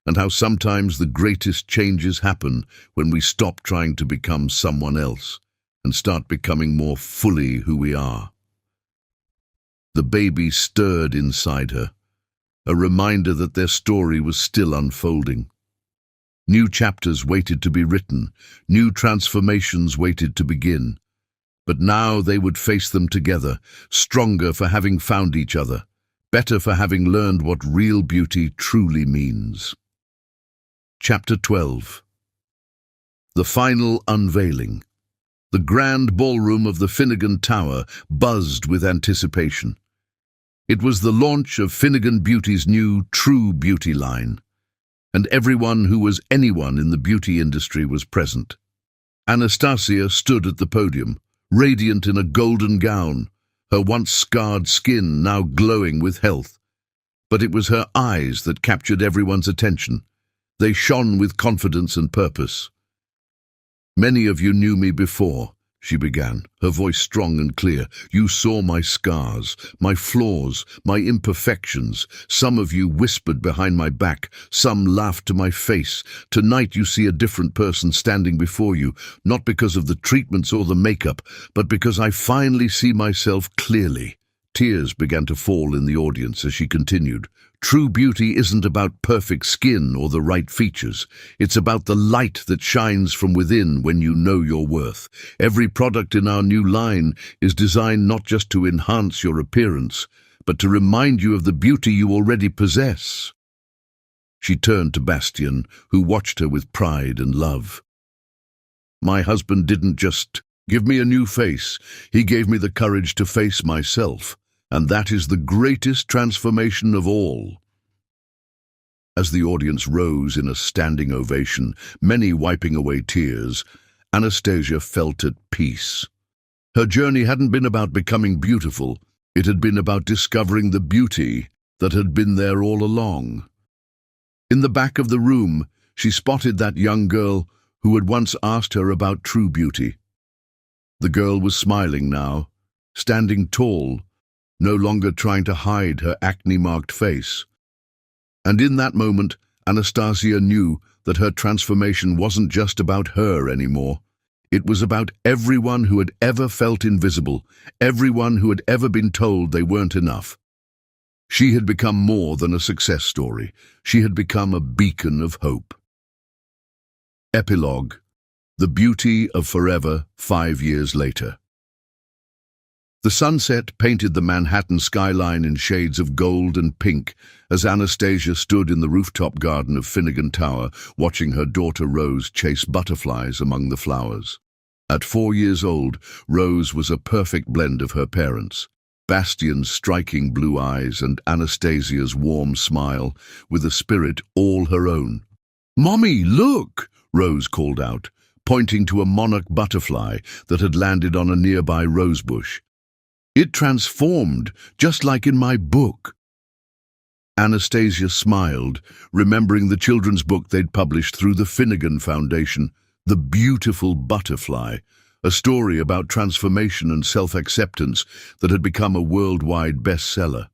and how sometimes the greatest changes happen when we stop trying to become someone else and start becoming more fully who we are. The baby stirred inside her, a reminder that their story was still unfolding. New chapters waited to be written, new transformations waited to begin. But now they would face them together, stronger for having found each other, better for having learned what real beauty truly means. Chapter 12. The final unveiling. The grand ballroom of the Finnegan Tower buzzed with anticipation. It was the launch of Finnegan Beauty's new True Beauty line, and everyone who was anyone in the beauty industry was present. Anastasia stood at the podium, radiant in a golden gown, her once scarred skin now glowing with health. But it was her eyes that captured everyone's attention. They shone with confidence and purpose. "Many of you knew me before," she began, her voice strong and clear. "You saw my scars, my flaws, my imperfections. Some of you whispered behind my back, some laughed to my face. Tonight you see a different person standing before you, not because of the treatments or the makeup, but because I finally see myself clearly." Tears began to fall in the audience as she continued. "True beauty isn't about perfect skin or the right features. It's about the light that shines from within when you know your worth. Every product in our new line is designed not just to enhance your appearance, but to remind you of the beauty you already possess." She turned to Bastian, who watched her with pride and love. "My husband didn't just give me a new face. He gave me the courage to face myself. And that is the greatest transformation of all." As the audience rose in a standing ovation, many wiping away tears, Anastasia felt at peace. Her journey hadn't been about becoming beautiful, it had been about discovering the beauty that had been there all along. In the back of the room, she spotted that young girl who had once asked her about true beauty. The girl was smiling now, standing tall, no longer trying to hide her acne-marked face. And in that moment, Anastasia knew that her transformation wasn't just about her anymore. It was about everyone who had ever felt invisible, everyone who had ever been told they weren't enough. She had become more than a success story. She had become a beacon of hope. Epilogue: The Beauty of Forever, 5 years later. The sunset painted the Manhattan skyline in shades of gold and pink as Anastasia stood in the rooftop garden of Finnegan Tower, watching her daughter Rose chase butterflies among the flowers. At 4 years old, Rose was a perfect blend of her parents. Bastian's striking blue eyes and Anastasia's warm smile, with a spirit all her own. "Mommy, look!" Rose called out, pointing to a monarch butterfly that had landed on a nearby rosebush. "It transformed, just like in my book." Anastasia smiled, remembering the children's book they'd published through the Finnegan Foundation, The Beautiful Butterfly, a story about transformation and self-acceptance that had become a worldwide bestseller.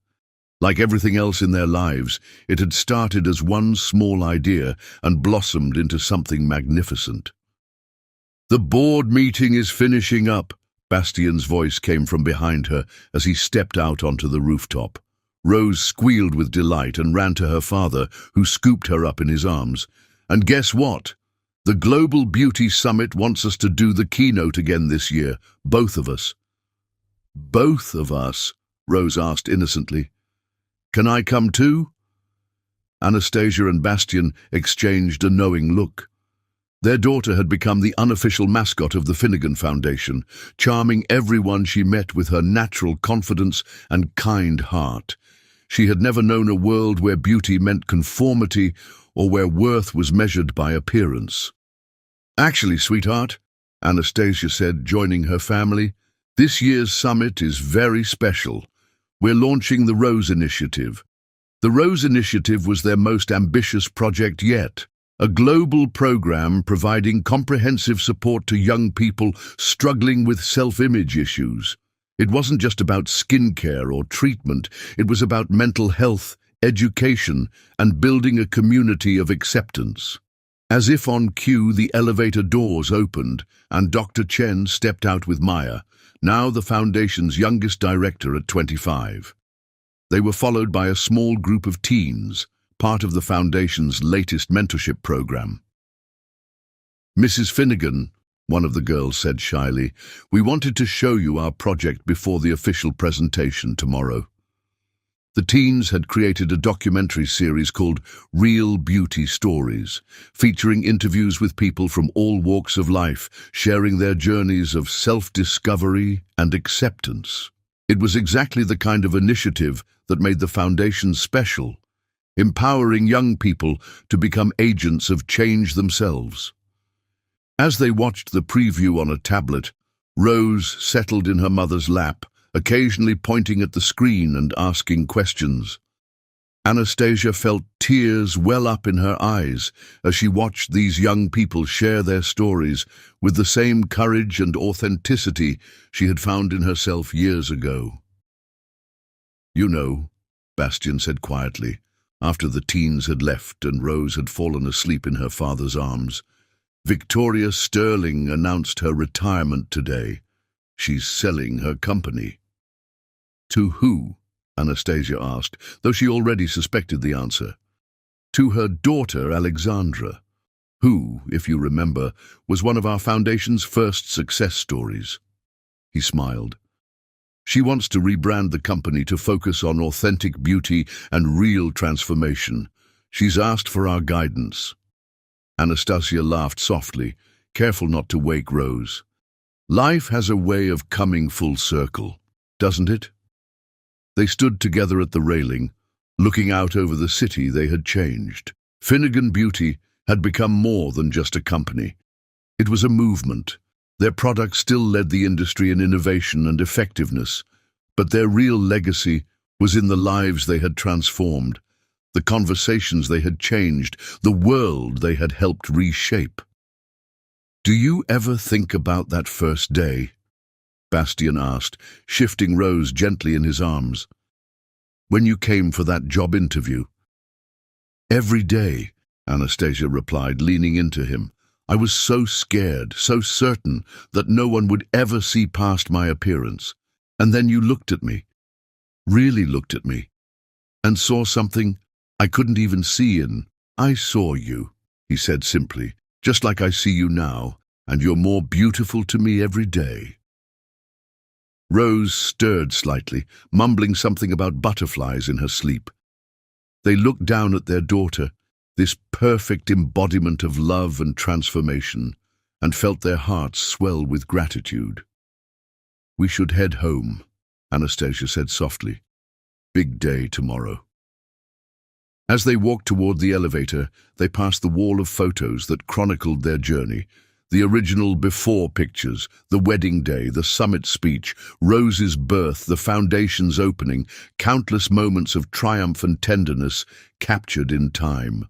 Like everything else in their lives, it had started as one small idea and blossomed into something magnificent. "The board meeting is finishing up," Bastian's voice came from behind her as he stepped out onto the rooftop. Rose squealed with delight and ran to her father, who scooped her up in his arms. "And guess what? The Global Beauty Summit wants us to do the keynote again this year, both of us." "Both of us?" Rose asked innocently. "Can I come too?" Anastasia and Bastian exchanged a knowing look. Their daughter had become the unofficial mascot of the Finnegan Foundation, charming everyone she met with her natural confidence and kind heart. She had never known a world where beauty meant conformity or where worth was measured by appearance. "Actually, sweetheart," Anastasia said, joining her family, "this year's summit is very special. We're launching the Rose Initiative." The Rose Initiative was their most ambitious project yet, a global program providing comprehensive support to young people struggling with self-image issues. It wasn't just about skincare or treatment, it was about mental health, education, and building a community of acceptance. As if on cue, the elevator doors opened, and Dr. Chen stepped out with Maya, now the Foundation's youngest director at 25. They were followed by a small group of teens, part of the Foundation's latest mentorship program. "Mrs. Finnegan," one of the girls said shyly, "we wanted to show you our project before the official presentation tomorrow." The teens had created a documentary series called Real Beauty Stories, featuring interviews with people from all walks of life, sharing their journeys of self-discovery and acceptance. It was exactly the kind of initiative that made the Foundation special, empowering young people to become agents of change themselves. As they watched the preview on a tablet, Rose settled in her mother's lap, occasionally pointing at the screen and asking questions. Anastasia felt tears well up in her eyes as she watched these young people share their stories with the same courage and authenticity she had found in herself years ago. "You know," Bastian said quietly, after the teens had left and Rose had fallen asleep in her father's arms, "Victoria Sterling announced her retirement today. She's selling her company." "To who?" Anastasia asked, though she already suspected the answer. "To her daughter, Alexandra, who, if you remember, was one of our Foundation's first success stories." He smiled. "She wants to rebrand the company to focus on authentic beauty and real transformation. She's asked for our guidance." Anastasia laughed softly, careful not to wake Rose. "Life has a way of coming full circle, doesn't it?" They stood together at the railing, looking out over the city they had changed. Finnegan Beauty had become more than just a company. It was a movement. Their products still led the industry in innovation and effectiveness, but their real legacy was in the lives they had transformed, the conversations they had changed, the world they had helped reshape. "Do you ever think about that first day?" Bastian asked, shifting Rose gently in his arms. "When you came for that job interview." "Every day," Anastasia replied, leaning into him. "I was so scared, so certain that no one would ever see past my appearance. And then you looked at me, really looked at me, and saw something I couldn't even see in. I saw you," he said simply, "just like I see you now, and you're more beautiful to me every day." Rose stirred slightly, mumbling something about butterflies in her sleep. They looked down at their daughter, this perfect embodiment of love and transformation, and felt their hearts swell with gratitude. "We should head home," Anastasia said softly. "Big day tomorrow." As they walked toward the elevator, they passed the wall of photos that chronicled their journey. The original before pictures, the wedding day, the summit speech, Rose's birth, the foundation's opening, countless moments of triumph and tenderness captured in time.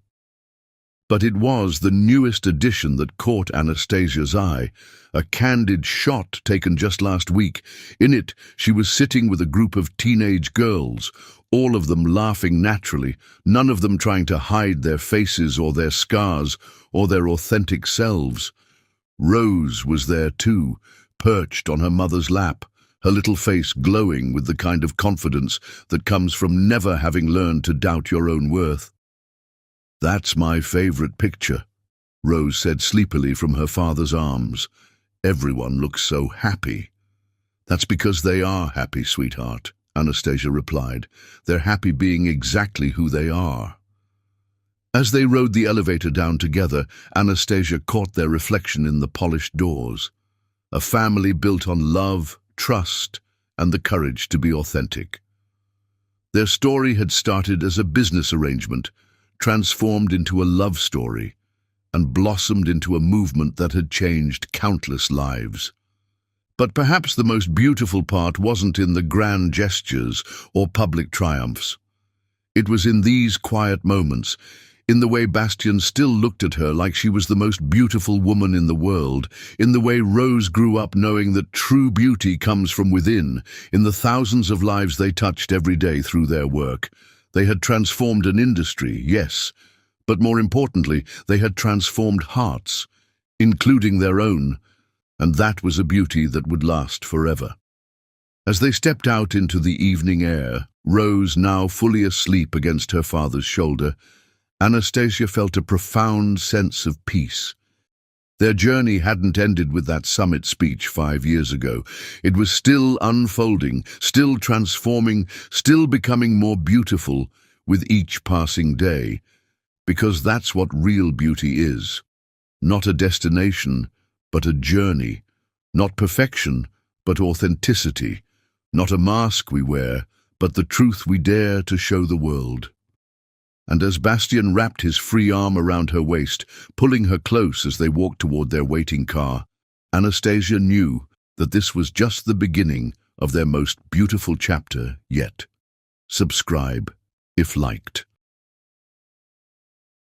But it was the newest addition that caught Anastasia's eye, a candid shot taken just last week. In it, she was sitting with a group of teenage girls, all of them laughing naturally, none of them trying to hide their faces or their scars or their authentic selves. Rose was there too, perched on her mother's lap, her little face glowing with the kind of confidence that comes from never having learned to doubt your own worth. "That's my favorite picture," Rose said sleepily from her father's arms. "Everyone looks so happy." "That's because they are happy, sweetheart," Anastasia replied. "They're happy being exactly who they are." As they rode the elevator down together, Anastasia caught their reflection in the polished doors. A family built on love, trust, and the courage to be authentic. Their story had started as a business arrangement, transformed into a love story, and blossomed into a movement that had changed countless lives. But perhaps the most beautiful part wasn't in the grand gestures or public triumphs. It was in these quiet moments, in the way Bastian still looked at her like she was the most beautiful woman in the world, in the way Rose grew up knowing that true beauty comes from within, in the thousands of lives they touched every day through their work. They had transformed an industry, yes, but more importantly, they had transformed hearts, including their own, and that was a beauty that would last forever. As they stepped out into the evening air, Rose now fully asleep against her father's shoulder, Anastasia felt a profound sense of peace. Their journey hadn't ended with that summit speech 5 years ago. It was still unfolding, still transforming, still becoming more beautiful with each passing day. Because that's what real beauty is. Not a destination, but a journey. Not perfection, but authenticity. Not a mask we wear, but the truth we dare to show the world. And as Bastian wrapped his free arm around her waist, pulling her close as they walked toward their waiting car, Anastasia knew that this was just the beginning of their most beautiful chapter yet. Subscribe, if liked.